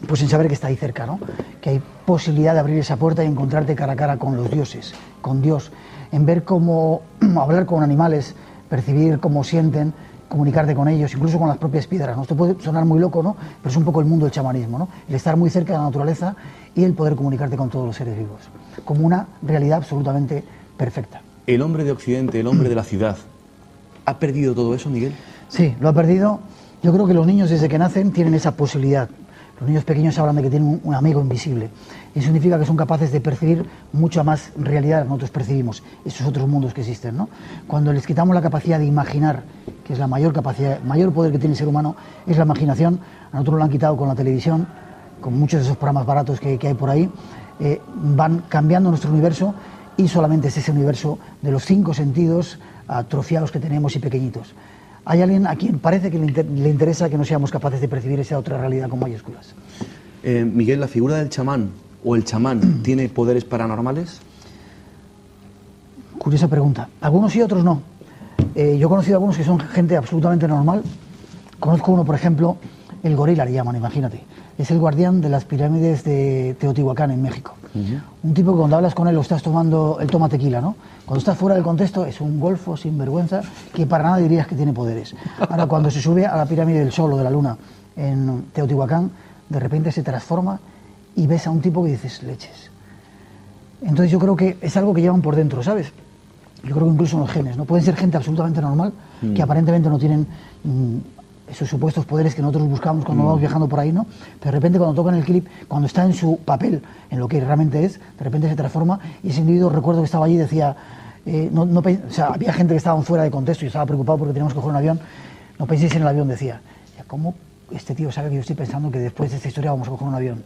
pues en saber que está ahí cerca, ¿no? Que hay posibilidad de abrir esa puerta y encontrarte cara a cara con los dioses, con Dios, en ver cómo hablar con animales, percibir cómo sienten, comunicarte con ellos, incluso con las propias piedras, ¿no? Esto puede sonar muy loco, ¿no? Pero es un poco el mundo del chamanismo, ¿no? El estar muy cerca de la naturaleza y el poder comunicarte con todos los seres vivos, como una realidad absolutamente perfecta. El hombre de Occidente, el hombre de la ciudad, ¿ha perdido todo eso, Miguel? Sí, lo ha perdido. Yo creo que los niños desde que nacen tienen esa posibilidad. Los niños pequeños hablan de que tienen un amigo invisible. Y eso significa que son capaces de percibir mucha más realidad que nosotros percibimos, esos otros mundos que existen, ¿no? Cuando les quitamos la capacidad de imaginar, que es la mayor capacidad, mayor poder que tiene el ser humano, es la imaginación. A nosotros lo han quitado con la televisión, con muchos de esos programas baratos que hay por ahí. Van cambiando nuestro universo y solamente es ese universo de los 5 sentidos atrofiados que tenemos y pequeñitos. Hay alguien a quien parece que le interesa que no seamos capaces de percibir esa otra realidad con mayúsculas. Miguel, ¿la figura del chamán o el chamán tiene poderes paranormales? Curiosa pregunta. Algunos sí, otros no. Yo he conocido a algunos que son gente absolutamente normal. Conozco uno, por ejemplo, el gorila le llaman, imagínate. Es el guardián de las pirámides de Teotihuacán en México. Un tipo que cuando hablas con él lo estás tomando, él toma tequila, ¿no? Cuando estás fuera del contexto es un golfo sin vergüenza que para nada dirías que tiene poderes. Ahora, cuando se sube a la pirámide del Sol o de la Luna en Teotihuacán, de repente se transforma y ves a un tipo que dices, leches. Entonces yo creo que es algo que llevan por dentro, ¿sabes? Yo creo que incluso en los genes, ¿no? Pueden ser gente absolutamente normal, que aparentemente no tienen esos supuestos poderes que nosotros buscamos cuando vamos viajando por ahí, ¿no? Pero de repente cuando tocan el clip, cuando está en su papel, en lo que realmente es, de repente se transforma y ese individuo, recuerdo que estaba allí, decía, o sea, había gente que estaba fuera de contexto y estaba preocupado porque teníamos que coger un avión, no penséis en el avión, decía, ¿cómo este tío sabe que yo estoy pensando que después de esta historia vamos a coger un avión?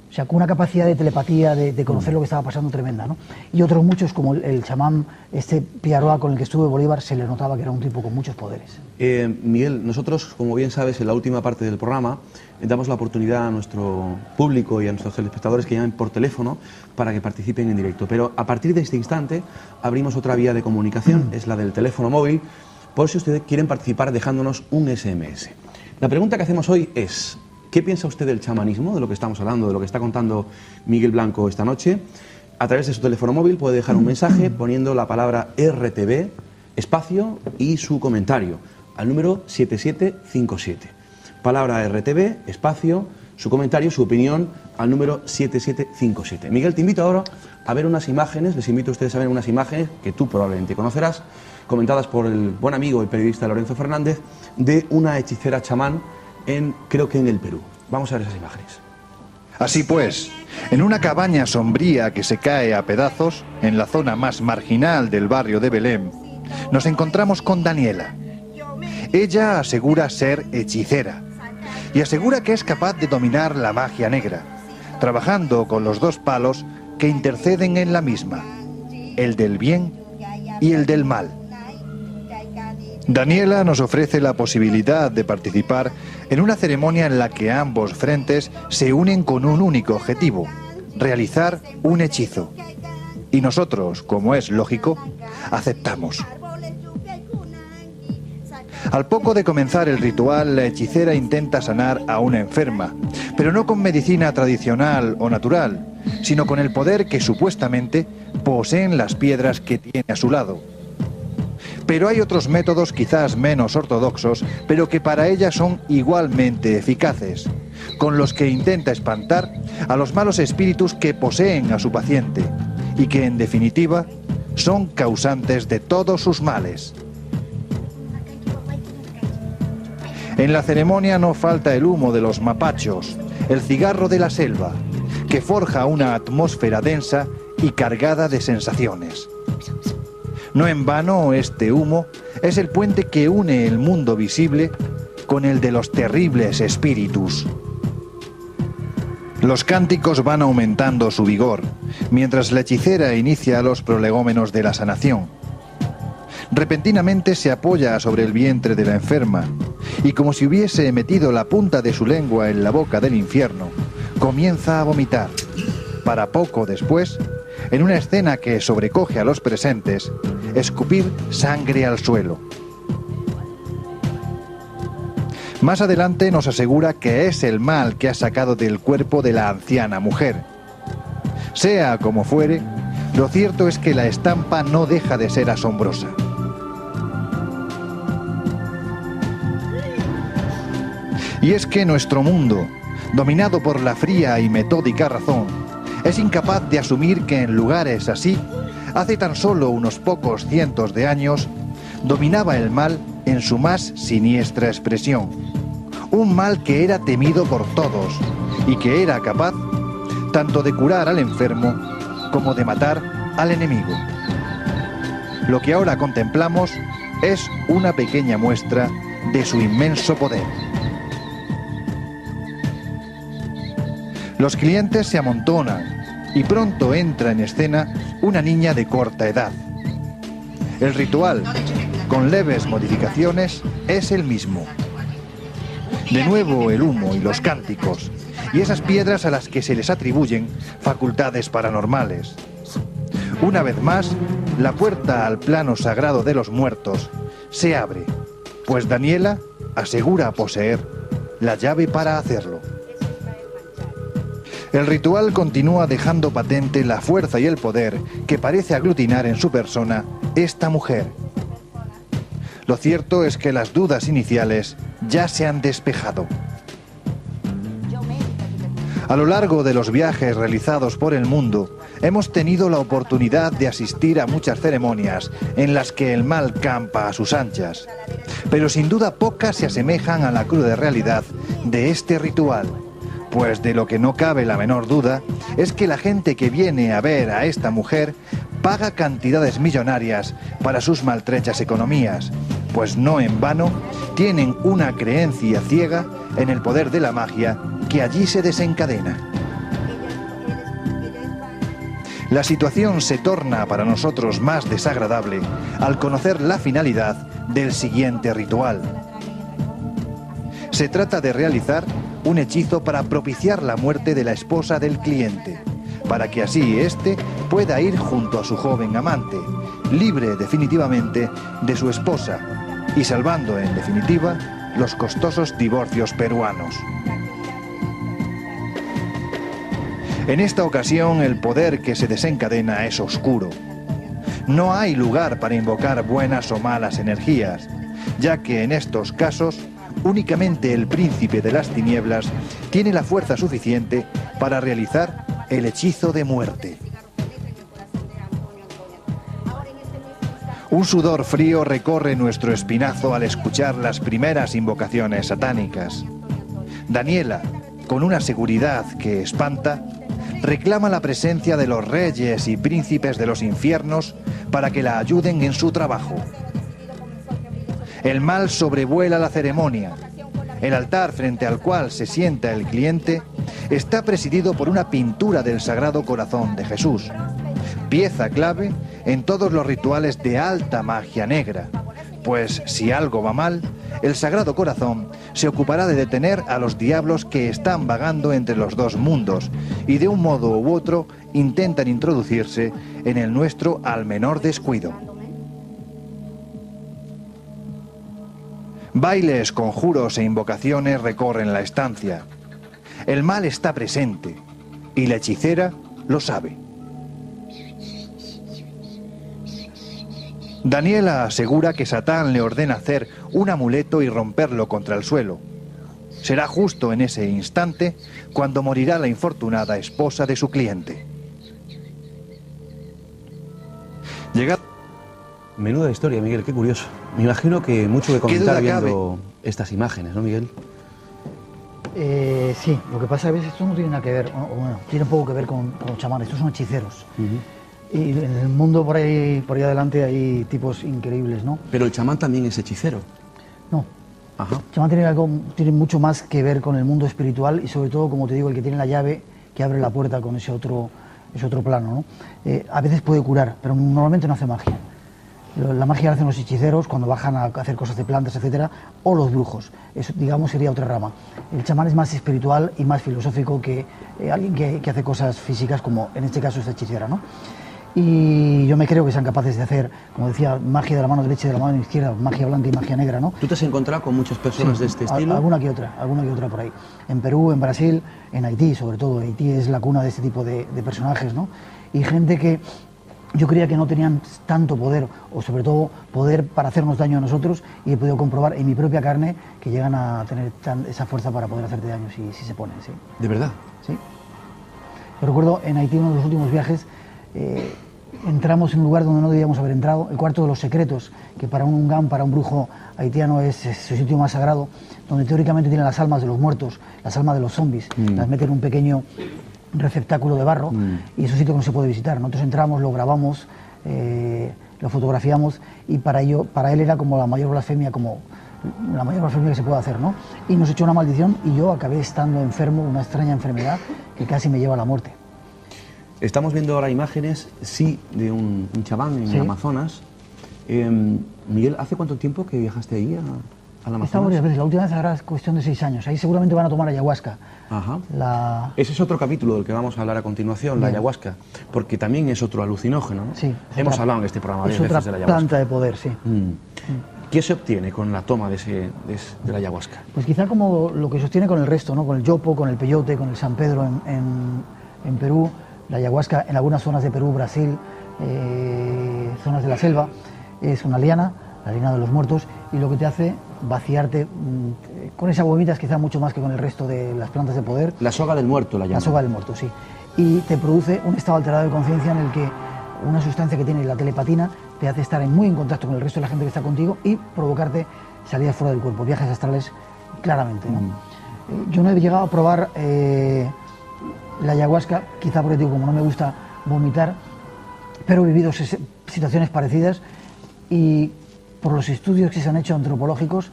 O sea, con una capacidad de telepatía, de conocer lo que estaba pasando tremenda, ¿no? Y otros muchos, como el chamán, Piaroa, con el que estuve Bolívar, se le notaba que era un tipo con muchos poderes. Miguel, nosotros, como bien sabes, en la última parte del programa, damos la oportunidad a nuestro público y a nuestros telespectadores que llamen por teléfono para que participen en directo. Pero a partir de este instante abrimos otra vía de comunicación, es la del teléfono móvil, por si ustedes quieren participar dejándonos un SMS. La pregunta que hacemos hoy es: ¿qué piensa usted del chamanismo, de lo que estamos hablando, de lo que está contando Miguel Blanco esta noche? A través de su teléfono móvil puede dejar un mensaje poniendo la palabra RTV, espacio y su comentario al número 7757. Palabra RTV, espacio, su comentario, su opinión al número 7757. Miguel, te invito ahora a ver unas imágenes, les invito a ustedes a ver unas imágenes que tú probablemente conocerás, comentadas por el buen amigo y periodista Lorenzo Fernández, de una hechicera chamán creo que en el Perú. Vamos a ver esas imágenes. Así pues, en una cabaña sombría que se cae a pedazos, en la zona más marginal del barrio de Belém, nos encontramos con Daniela. Ella asegura ser hechicera y asegura que es capaz de dominar la magia negra, trabajando con los dos palos que interceden en la misma, el del bien y el del mal. Daniela nos ofrece la posibilidad de participar en una ceremonia en la que ambos frentes se unen con un único objetivo: realizar un hechizo. Y nosotros, como es lógico, aceptamos. Al poco de comenzar el ritual, la hechicera intenta sanar a una enferma, pero no con medicina tradicional o natural, sino con el poder que supuestamente poseen las piedras que tiene a su lado. Pero hay otros métodos quizás menos ortodoxos, pero que para ella son igualmente eficaces, con los que intenta espantar a los malos espíritus que poseen a su paciente y que, en definitiva, son causantes de todos sus males. En la ceremonia no falta el humo de los mapachos, el cigarro de la selva, que forja una atmósfera densa y cargada de sensaciones. No en vano, este humo es el puente que une el mundo visible con el de los terribles espíritus. Los cánticos van aumentando su vigor, mientras la hechicera inicia los prolegómenos de la sanación. Repentinamente se apoya sobre el vientre de la enferma y, como si hubiese metido la punta de su lengua en la boca del infierno, comienza a vomitar, para poco después, en una escena que sobrecoge a los presentes, escupir sangre al suelo. Más adelante nos asegura que es el mal que ha sacado del cuerpo de la anciana mujer. Sea como fuere, lo cierto es que la estampa no deja de ser asombrosa. Y es que nuestro mundo, dominado por la fría y metódica razón, es incapaz de asumir que en lugares así, hace tan solo unos pocos cientos de años, dominaba el mal en su más siniestra expresión. Un mal que era temido por todos y que era capaz tanto de curar al enfermo como de matar al enemigo. Lo que ahora contemplamos es una pequeña muestra de su inmenso poder. Los clientes se amontonan y pronto entra en escena una niña de corta edad. El ritual, con leves modificaciones, es el mismo. De nuevo el humo y los cánticos, y esas piedras a las que se les atribuyen facultades paranormales. Una vez más, la puerta al plano sagrado de los muertos se abre, pues Daniela asegura poseer la llave para hacerlo. El ritual continúa dejando patente la fuerza y el poder que parece aglutinar en su persona esta mujer. Lo cierto es que las dudas iniciales ya se han despejado. A lo largo de los viajes realizados por el mundo, hemos tenido la oportunidad de asistir a muchas ceremonias en las que el mal campa a sus anchas. Pero sin duda pocas se asemejan a la cruda realidad de este ritual. Pues de lo que no cabe la menor duda es que la gente que viene a ver a esta mujer paga cantidades millonarias para sus maltrechas economías, pues no en vano tienen una creencia ciega en el poder de la magia que allí se desencadena. La situación se torna para nosotros más desagradable al conocer la finalidad del siguiente ritual. Se trata de realizar un hechizo para propiciar la muerte de la esposa del cliente, para que así éste pueda ir junto a su joven amante, libre definitivamente de su esposa y salvando en definitiva los costosos divorcios peruanos. En esta ocasión el poder que se desencadena es oscuro. No hay lugar para invocar buenas o malas energías, ya que en estos casos únicamente el príncipe de las tinieblas tiene la fuerza suficiente para realizar el hechizo de muerte. Un sudor frío recorre nuestro espinazo al escuchar las primeras invocaciones satánicas. Daniela, con una seguridad que espanta, reclama la presencia de los reyes y príncipes de los infiernos para que la ayuden en su trabajo. El mal sobrevuela la ceremonia. El altar frente al cual se sienta el cliente está presidido por una pintura del Sagrado Corazón de Jesús, pieza clave en todos los rituales de alta magia negra, pues si algo va mal, el Sagrado Corazón se ocupará de detener a los diablos que están vagando entre los dos mundos y de un modo u otro intentan introducirse en el nuestro al menor descuido. Bailes, conjuros e invocaciones recorren la estancia. El mal está presente y la hechicera lo sabe. Daniela asegura que Satán le ordena hacer un amuleto y romperlo contra el suelo. Será justo en ese instante cuando morirá la infortunada esposa de su cliente. Menuda historia, Miguel, qué curioso. Me imagino que mucho que comentar viendo estas imágenes, ¿no, Miguel? Sí, lo que pasa es que a veces esto no tiene nada que ver, bueno, tiene poco que ver con los chamanes, estos son hechiceros. Y en el mundo por ahí adelante hay tipos increíbles, ¿no? Pero el chamán también es hechicero. No. Ajá. El chamán tiene mucho más que ver con el mundo espiritual y sobre todo, como te digo, el que tiene la llave que abre la puerta con ese otro plano, ¿no? A veces puede curar, pero normalmente no hace magia. La magia la hacen los hechiceros cuando bajan a hacer cosas de plantas, etcétera, o los brujos. Eso, digamos, sería otra rama. El chamán es más espiritual y más filosófico que alguien que hace cosas físicas, como en este caso esta hechicera, ¿no? Y yo me creo que sean capaces de hacer, como decía, magia de la mano derecha y de la mano izquierda, magia blanca y magia negra, ¿no? ¿Tú te has encontrado con muchas personas de este estilo? Alguna que otra por ahí. En Perú, en Brasil, en Haití sobre todo. Haití es la cuna de este tipo de personajes, ¿no? Y gente que yo creía que no tenían tanto poder, o sobre todo poder para hacernos daño a nosotros, y he podido comprobar en mi propia carne que llegan a tener esa fuerza para poder hacerte daño si se ponen, sí. ¿De verdad? Sí. Yo recuerdo en Haití, uno de los últimos viajes, entramos en un lugar donde no debíamos haber entrado, el cuarto de los secretos, que para un ungam, para un brujo haitiano es su sitio más sagrado, donde teóricamente tienen las almas de los muertos, las almas de los zombies, las meten en un pequeño receptáculo de barro y es un sitio que no se puede visitar. Nosotros entramos, lo grabamos, lo fotografiamos y para él era como la mayor blasfemia que se puede hacer, ¿no? Y nos echó una maldición y yo acabé estando enfermo, una extraña enfermedad que casi me lleva a la muerte. Estamos viendo ahora imágenes, sí, de un chamán en el Amazonas. Miguel, ¿hace cuánto tiempo que viajaste ahí al Amazonas? Estaba varias veces, la última vez era cuestión de 6 años. Ahí seguramente van a tomar ayahuasca. Ajá. Ese es otro capítulo del que vamos a hablar a continuación, la ayahuasca, porque también es otro alucinógeno, ¿no? Sí. Hemos hablado en este programa varias veces de la ayahuasca. Es otra planta de poder, sí. ¿Qué se obtiene con la toma de la ayahuasca? Pues quizá como lo que se obtiene con el resto, ¿no? Con el yopo, con el peyote, con el San Pedro en Perú, la ayahuasca en algunas zonas de Perú, Brasil, zonas de la selva, es una liana, la liana de los muertos, y lo que te hace vaciarte, con esa vomitas quizá mucho más que con el resto de las plantas de poder. La soga del muerto la llaman. La soga del muerto, sí. Y te produce un estado alterado de conciencia en el que una sustancia que tiene la telepatina te hace estar muy en contacto con el resto de la gente que está contigo y provocarte salidas fuera del cuerpo, viajes astrales claramente, ¿no? Yo no he llegado a probar la ayahuasca, quizá porque digo, como no me gusta vomitar, pero he vivido situaciones parecidas y por los estudios que se han hecho antropológicos,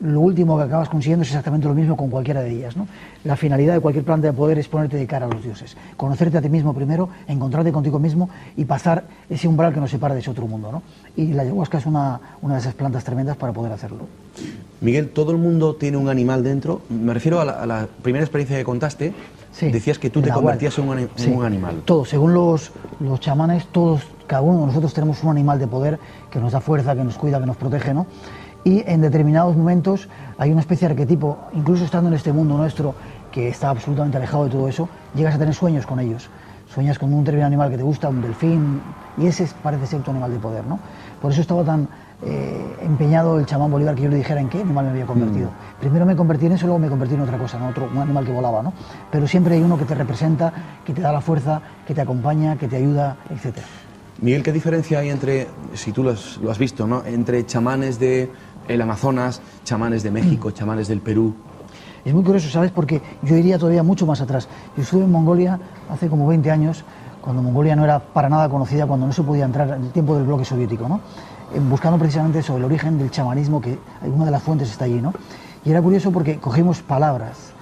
lo último que acabas consiguiendo es exactamente lo mismo con cualquiera de ellas, ¿no? La finalidad de cualquier planta de poder es ponerte de cara a los dioses, conocerte a ti mismo primero, encontrarte contigo mismo y pasar ese umbral que nos separa de ese otro mundo, ¿no? Y la ayahuasca es una de esas plantas tremendas para poder hacerlo. Miguel, ¿todo el mundo tiene un animal dentro? Me refiero a la primera experiencia que contaste. Sí, decías que tú te convertías en un animal. Todos, según los chamanes, todos, cada uno de nosotros tenemos un animal de poder que nos da fuerza, que nos cuida, que nos protege, ¿no? Y en determinados momentos hay una especie de arquetipo, incluso estando en este mundo nuestro, que está absolutamente alejado de todo eso, llegas a tener sueños con ellos. Sueñas con un determinado animal que te gusta, un delfín, y ese parece ser tu animal de poder, ¿no? Por eso estaba tan empeñado el chamán Bolívar que yo le dijera en qué animal me había convertido. Primero me convertí en eso, luego me convertí en otra cosa, ¿no? Un animal que volaba, ¿no? Pero siempre hay uno que te representa, que te da la fuerza, que te acompaña, que te ayuda, etc. Miguel, ¿qué diferencia hay entre, si tú lo has visto, ¿no?, entre chamanes del Amazonas, chamanes de México, chamanes del Perú? Es muy curioso, ¿sabes? Porque yo iría todavía mucho más atrás. Yo estuve en Mongolia hace como 20 años, cuando Mongolia no era para nada conocida, cuando no se podía entrar en el tiempo del bloque soviético, ¿no? Buscando precisamente eso, el origen del chamanismo, que una de las fuentes está allí, ¿no? Y era curioso porque cogimos palabras,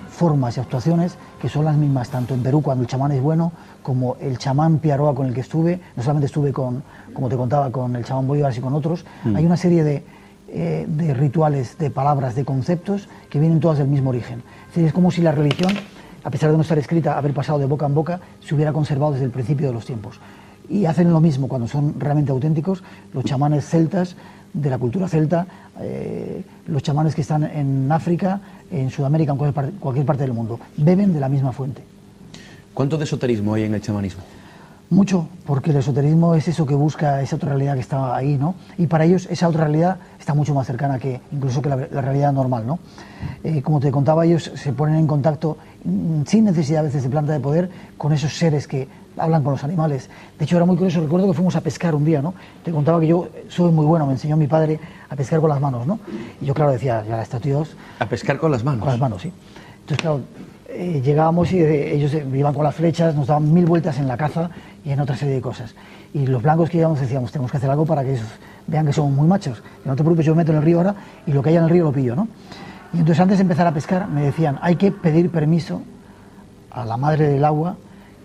formas y actuaciones que son las mismas, tanto en Perú, cuando el chamán es bueno, como el chamán Piaroa con el que estuve. No solamente estuve con, como te contaba, con el chamán Bolívar, sino con otros. Hay una serie de rituales, de palabras, de conceptos que vienen todas del mismo origen. Es decir, es como si la religión, a pesar de no estar escrita, haber pasado de boca en boca, se hubiera conservado desde el principio de los tiempos. Y hacen lo mismo cuando son realmente auténticos los chamanes celtas, de la cultura celta, los chamanes que están en África, en Sudamérica, en cualquier parte del mundo. Beben de la misma fuente. ¿Cuánto de esoterismo hay en el chamanismo? Mucho, porque el esoterismo es eso que busca esa otra realidad que está ahí, ¿no? Y para ellos esa otra realidad está mucho más cercana que incluso que la realidad normal, ¿no? Como te contaba, ellos se ponen en contacto sin necesidad a veces de planta de poder con esos seres que hablan con los animales. De hecho, era muy curioso, recuerdo que fuimos a pescar un día, ¿no? Te contaba que yo soy muy bueno, me enseñó mi padre a pescar con las manos, ¿no? Y yo, claro, decía, ya está, tíos... ¿A pescar con las manos? Con las manos, sí. Entonces, claro, llegábamos y ellos iban con las flechas, nos daban 1000 vueltas en la caza y en otra serie de cosas. Y los blancos que íbamos decíamos, tenemos que hacer algo para que ellos vean que somos muy machos. Y no te preocupes, yo me meto en el río ahora y lo que haya en el río lo pillo, ¿no? Y entonces, antes de empezar a pescar, me decían, hay que pedir permiso a la madre del agua,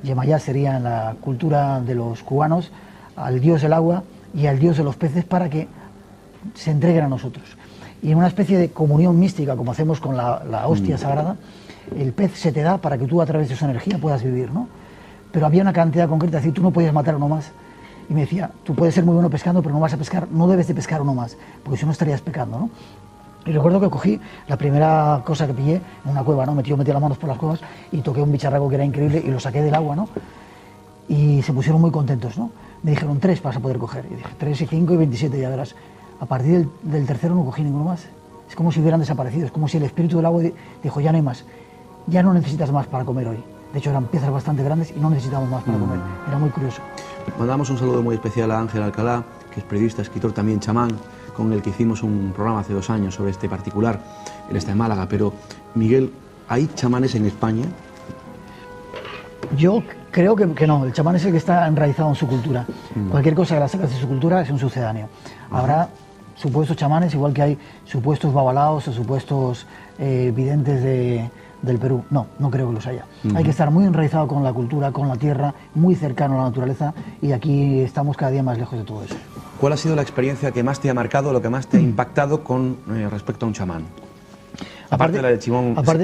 Yemayá sería en la cultura de los cubanos, al dios del agua y al dios de los peces, para que se entreguen a nosotros. Y en una especie de comunión mística, como hacemos con la hostia sagrada, el pez se te da para que tú a través de esa energía puedas vivir, ¿no? Pero había una cantidad concreta, es decir, tú no podías matar a uno más. Y me decía, tú puedes ser muy bueno pescando, pero no vas a pescar, no debes de pescar uno más, porque si no estarías pecando, ¿no? Y recuerdo que cogí la primera cosa que pillé en una cueva, ¿no? Metí las manos por las cuevas y toqué un bicharraco que era increíble y lo saqué del agua, ¿no? Y se pusieron muy contentos, ¿no? Me dijeron 3 vas a poder coger. Y dije 3 y 5 y 27, ya verás. A partir del tercero no cogí ninguno más. Es como si hubieran desaparecido, es como si el espíritu del agua dijo, ya no hay más, ya no necesitas más para comer hoy. De hecho, eran piezas bastante grandes y no necesitamos más para comer. Era muy curioso. Mandamos un saludo muy especial a Ángel Alcalá, que es periodista, escritor, también chamán, con el que hicimos un programa hace 2 años sobre este particular. Él está en Málaga, pero Miguel, ¿hay chamanes en España? Yo creo que no, el chamán es el que está enraizado en su cultura. Cualquier cosa que la sacas de su cultura es un sucedáneo. Habrá supuestos chamanes, igual que hay supuestos babalaos o supuestos videntes del Perú. No, no creo que los haya. Hay que estar muy enraizado con la cultura, con la tierra, muy cercano a la naturaleza, y aquí estamos cada día más lejos de todo eso. ¿Cuál ha sido la experiencia que más te ha marcado, lo que más te ha impactado con respecto a un chamán? Aparte de la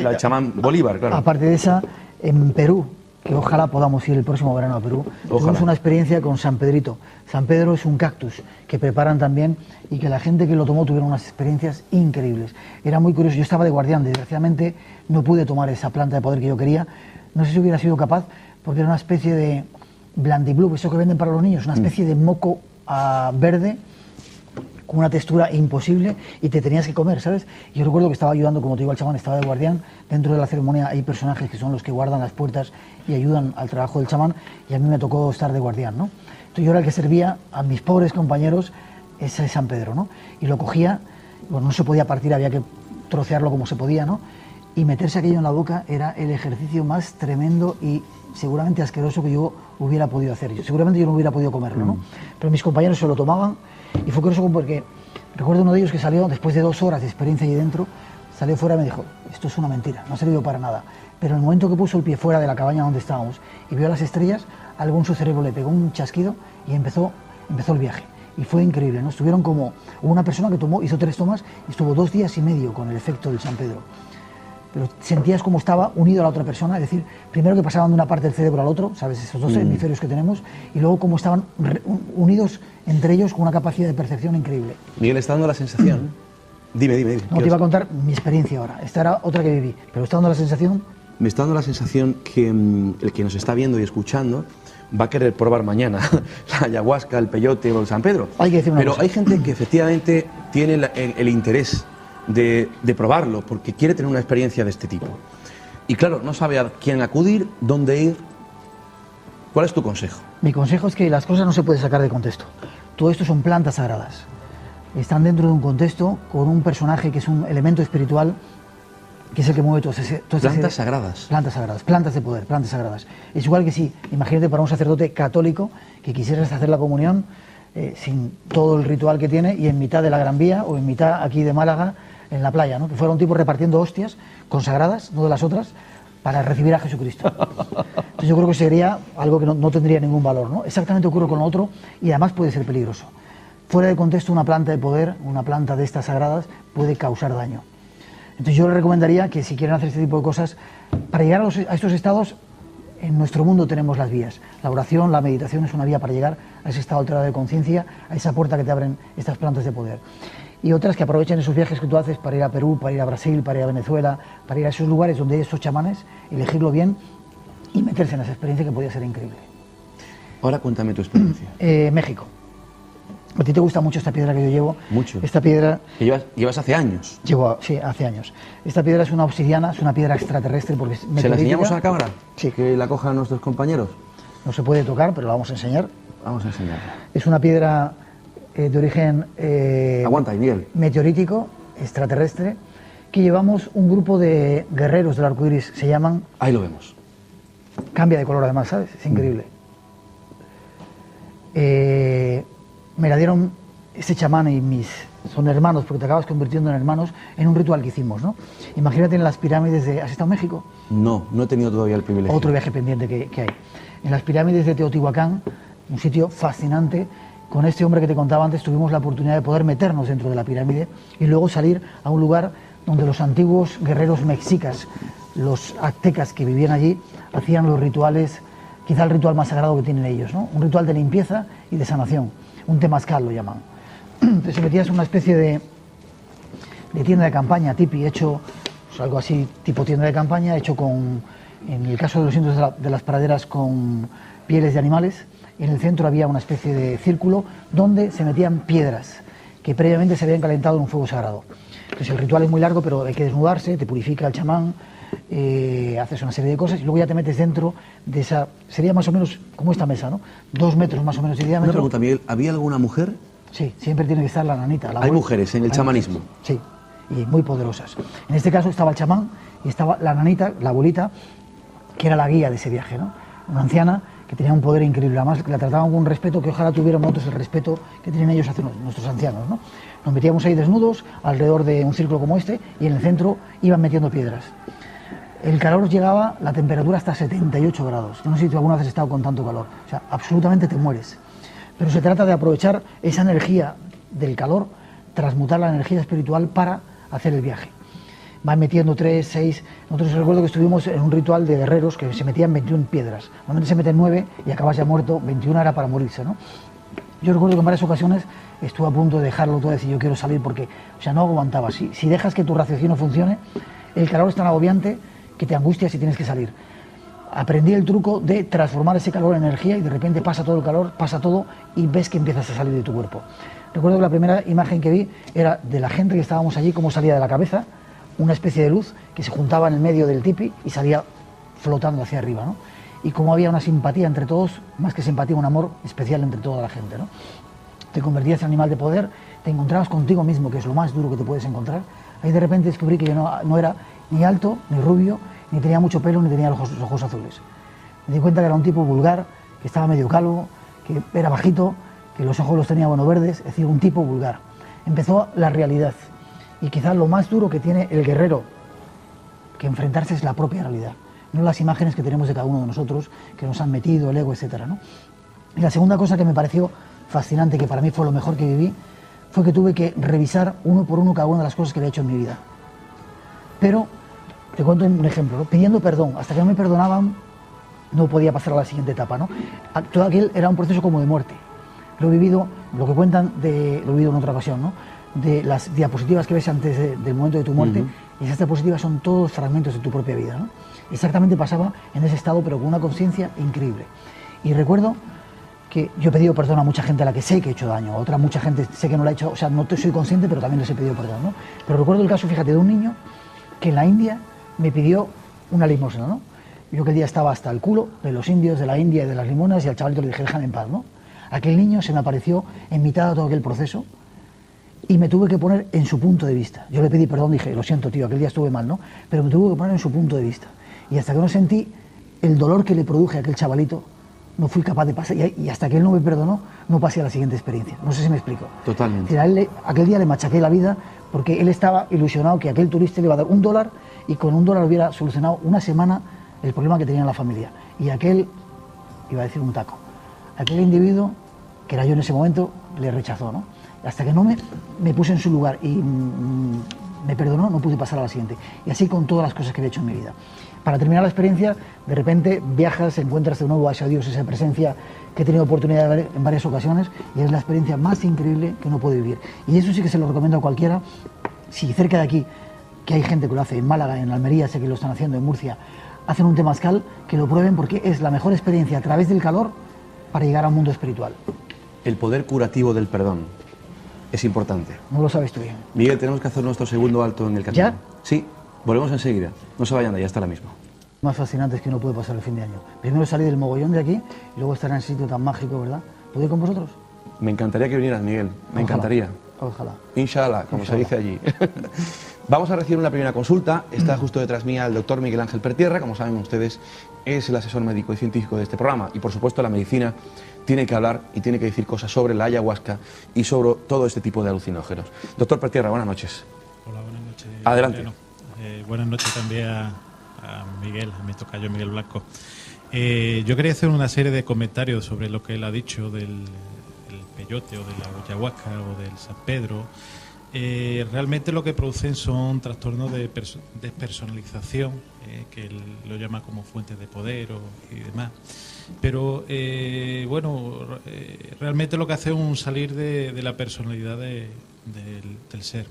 del chamán Bolívar, claro. Aparte de esa, en Perú que ojalá podamos ir el próximo verano a Perú. Tuvimos una experiencia con San Pedrito. San Pedro es un cactus que preparan también y que la gente que lo tomó tuvieron unas experiencias increíbles. Era muy curioso, yo estaba de guardián, desgraciadamente no pude tomar esa planta de poder que yo quería. No sé si hubiera sido capaz, porque era una especie de blandiblue, eso que venden para los niños, una especie de moco verde, con una textura imposible, y te tenías que comer, ¿sabes? Yo recuerdo que estaba ayudando, como te digo, al chamán, estaba de guardián. Dentro de la ceremonia hay personajes que son los que guardan las puertas y ayudan al trabajo del chamán, y a mí me tocó estar de guardián, ¿no? Entonces yo era el que servía a mis pobres compañeros ese San Pedro, ¿no? Y lo cogía, bueno, no se podía partir, había que trocearlo como se podía, ¿no? Y meterse aquello en la boca era el ejercicio más tremendo y seguramente asqueroso que yo hubiera podido hacer. Seguramente yo no hubiera podido comerlo, ¿no? Pero mis compañeros se lo tomaban, y fue curioso porque recuerdo uno de ellos que salió después de 2 horas de experiencia allí dentro, salió fuera y me dijo, esto es una mentira, no ha servido para nada. Pero en el momento que puso el pie fuera de la cabaña donde estábamos y vio las estrellas, algo en su cerebro le pegó un chasquido y empezó el viaje. Y fue increíble, ¿no? Estuvieron como una persona que hizo 3 tomas y estuvo 2 días y medio con el efecto del San Pedro. Pero sentías como estaba unido a la otra persona, es decir, primero que pasaban de una parte del cerebro al otro, ¿sabes? Esos 2 hemisferios que tenemos, y luego cómo estaban unidos entre ellos con una capacidad de percepción increíble. Miguel, está dando la sensación... Dime. No, te iba a contar mi experiencia ahora. Esta era otra que viví, pero está dando la sensación... Me está dando la sensación que el que nos está viendo y escuchando va a querer probar mañana la ayahuasca, el peyote o el San Pedro. Hay que decir una cosa. Hay gente que efectivamente tiene el interés de probarlo, porque quiere tener una experiencia de este tipo. Y claro, no sabe a quién acudir, dónde ir. ¿Cuál es tu consejo? Mi consejo es que las cosas no se pueden sacar de contexto. Todo esto son plantas sagradas. Están dentro de un contexto con un personaje que es un elemento espiritual, que es el que mueve todo ese... Plantas sagradas. Plantas sagradas, plantas de poder, plantas sagradas. Es igual que si, imagínate para un sacerdote católico que quisieras hacer la comunión sin todo el ritual que tiene y en mitad de la Gran Vía o en mitad aquí de Málaga, en la playa, ¿no? Que fuera un tipo repartiendo hostias consagradas, no de las otras, para recibir a Jesucristo. Entonces yo creo que sería algo que no tendría ningún valor, ¿no? Exactamente ocurre con lo otro y además puede ser peligroso. Fuera de contexto, una planta de poder, una planta de estas sagradas, puede causar daño. Entonces yo les recomendaría que si quieren hacer este tipo de cosas, para llegar a estos estados, en nuestro mundo tenemos las vías. La oración, la meditación es una vía para llegar a ese estado alterado de conciencia, a esa puerta que te abren estas plantas de poder. Y otras que aprovechen esos viajes que tú haces para ir a Perú, para ir a Brasil, para ir a Venezuela, para ir a esos lugares donde hay esos chamanes, elegirlo bien y meterse en esa experiencia que podría ser increíble. Ahora cuéntame tu experiencia. México. A ti te gusta mucho esta piedra que yo llevo. Mucho. Esta piedra... Que llevas hace años. Sí, hace años. Esta piedra es una obsidiana, es una piedra extraterrestre porque es meteorítica. ¿Se la enseñamos a la cámara? Sí. Que la cojan nuestros compañeros. No se puede tocar, pero la vamos a enseñar. Vamos a enseñarla. Es una piedra de origen... Aguanta, Miguel. Meteorítico, extraterrestre, que llevamos un grupo de guerreros del arco iris, se llaman... Ahí lo vemos. Cambia de color además, ¿sabes? Es increíble. Me la dieron este chamán y son hermanos, porque te acabas convirtiendo en hermanos, en un ritual que hicimos, ¿no? Imagínate en las pirámides de... ¿Has estado en México? No he tenido todavía el privilegio. Otro viaje pendiente que hay. En las pirámides de Teotihuacán, un sitio fascinante, con este hombre que te contaba antes, tuvimos la oportunidad de poder meternos dentro de la pirámide y luego salir a un lugar donde los antiguos guerreros mexicas, los aztecas que vivían allí, hacían los rituales, quizá el ritual más sagrado que tienen ellos, ¿no? Un ritual de limpieza y de sanación. Un temazcal lo llaman. Entonces, si metías una especie de tienda de campaña, tipi, hecho pues, algo así, tipo tienda de campaña, hecho con, en el caso de los indios de las praderas, con pieles de animales. En el centro había una especie de círculo donde se metían piedras que previamente se habían calentado en un fuego sagrado. Entonces, el ritual es muy largo, pero hay que desnudarse, te purifica el chamán, haces una serie de cosas y luego ya te metes dentro de esa... Sería más o menos como esta mesa, ¿no? 2 metros más o menos de diámetro. Una pregunta, Miguel, ¿había alguna mujer? Sí, siempre tiene que estar la nanita. Hay mujeres en el chamanismo. Sí, y muy poderosas. En este caso estaba el chamán y estaba la nanita, la abuelita, que era la guía de ese viaje, ¿no? Una anciana que tenía un poder increíble. Además, la trataban con un respeto que ojalá tuviéramos nosotros el respeto que tienen ellos hacia nuestros ancianos, ¿no? Nos metíamos ahí desnudos, alrededor de un círculo como este, y en el centro iban metiendo piedras. El calor llegaba, la temperatura hasta 78 grados. Yo no sé si tú alguna vez has estado con tanto calor. O sea, absolutamente te mueres. Pero se trata de aprovechar esa energía del calor, transmutarla en energía espiritual para hacer el viaje. van metiendo 3, 6. Nosotros recuerdo que estuvimos en un ritual de guerreros que se metían 21 piedras. Normalmente se meten 9 y acabas ya muerto, 21 era para morirse, ¿no? Yo recuerdo que en varias ocasiones estuve a punto de dejarlo todo y decir yo quiero salir porque, o sea, no aguantaba. Si dejas que tu raciocinio funcione, el calor es tan agobiante que te angustias y tienes que salir. Aprendí el truco de transformar ese calor en energía y de repente pasa todo el calor, pasa todo y ves que empiezas a salir de tu cuerpo. Recuerdo que la primera imagen que vi era de la gente que estábamos allí, cómo salía de la cabeza una especie de luz que se juntaba en el medio del tipi y salía flotando hacia arriba, ¿no? Y cómo había una simpatía entre todos, más que simpatía, un amor especial entre toda la gente, ¿no? Te convertías en animal de poder, te encontrabas contigo mismo, que es lo más duro que te puedes encontrar. Ahí de repente descubrí que yo no era ni alto, ni rubio, ni tenía mucho pelo, ni tenía los ojos azules. Me di cuenta que era un tipo vulgar, que estaba medio calvo, que era bajito, que los ojos los tenía verdes, es decir, un tipo vulgar. Empezó la realidad. Y quizás lo más duro que tiene el guerrero que enfrentarse es la propia realidad, no las imágenes que tenemos de cada uno de nosotros, que nos han metido, el ego, etcétera, ¿no? Y la segunda cosa que me pareció fascinante, que para mí fue lo mejor que viví, fue que tuve que revisar uno por uno cada una de las cosas que había hecho en mi vida. Pero, te cuento un ejemplo, ¿no? Pidiendo perdón, hasta que no me perdonaban, no podía pasar a la siguiente etapa, ¿no? Todo aquel era un proceso como de muerte. Lo he vivido, lo que cuentan, lo he vivido en otra ocasión, ¿no? De las diapositivas que ves antes del momento de tu muerte, y esas diapositivas son todos fragmentos de tu propia vida, ¿no? Exactamente pasaba en ese estado, pero con una conciencia increíble. Y recuerdo que yo he pedido perdón a mucha gente a la que sé que he hecho daño, a otra mucha gente sé que no la he hecho, o sea, no soy consciente, pero también les he pedido perdón, ¿no? Pero recuerdo el caso, fíjate, de un niño que en la India me pidió una limosna, ¿no? Yo aquel día estaba hasta el culo de los indios, de la India y de las limonas, y al chavalito le dije, déjame en paz, ¿no? Aquel niño se me apareció en mitad de todo aquel proceso y me tuve que poner en su punto de vista. Yo le pedí perdón, dije, lo siento, tío, aquel día estuve mal, ¿no? Pero me tuve que poner en su punto de vista. Y hasta que no sentí el dolor que le produje a aquel chavalito, no fui capaz de pasar. Y hasta que él no me perdonó, no pasé a la siguiente experiencia. No sé si me explico. Totalmente. Es decir, aquel día le machaqué la vida porque él estaba ilusionado que aquel turista le iba a dar $1 y con $1 hubiera solucionado una semana el problema que tenía en la familia. Y aquel, iba a decir un taco, aquel individuo, que era yo en ese momento, le rechazó, ¿no? Hasta que no me puse en su lugar y me perdonó, no pude pasar a la siguiente. Y así con todas las cosas que he hecho en mi vida. Para terminar la experiencia, de repente viajas, encuentras de nuevo a ese Dios, esa presencia que he tenido oportunidad de ver en varias ocasiones, y es la experiencia más increíble que uno puede vivir. Y eso sí que se lo recomiendo a cualquiera. Si cerca de aquí, que hay gente que lo hace en Málaga, en Almería, sé que lo están haciendo en Murcia, hacen un temazcal, que lo prueben porque es la mejor experiencia a través del calor para llegar a un mundo espiritual. El poder curativo del perdón es importante. No lo sabes tú bien. Miguel, tenemos que hacer nuestro segundo alto en el camino. ¿Ya? Sí, volvemos enseguida. No se vayan de ahí, hasta ahora mismo. Más fascinante es que uno puede pasar el fin de año. Primero salir del mogollón de aquí y luego estar en ese sitio tan mágico, ¿verdad? ¿Puedo ir con vosotros? Me encantaría que vinieras, Miguel. Me encantaría. Ojalá. Inshallah, como se dice allí. Vamos a recibir una primera consulta. Está justo detrás mía el doctor Miguel Ángel Pertierra. Como saben ustedes, es el asesor médico y científico de este programa. Y por supuesto la medicina tiene que hablar y tiene que decir cosas sobre la ayahuasca y sobre todo este tipo de alucinógenos. Doctor Pertierra, buenas noches. Hola, buenas noches. Adelante. Buenas noches también a Miguel, a mi tocayo Miguel Blanco. Yo quería hacer una serie de comentarios sobre lo que él ha dicho del peyote o de la ayahuasca o del San Pedro. Realmente lo que producen son trastornos de despersonalización, que él lo llama como fuentes de poder y demás. Pero realmente lo que hace es un salir de la personalidad del ser.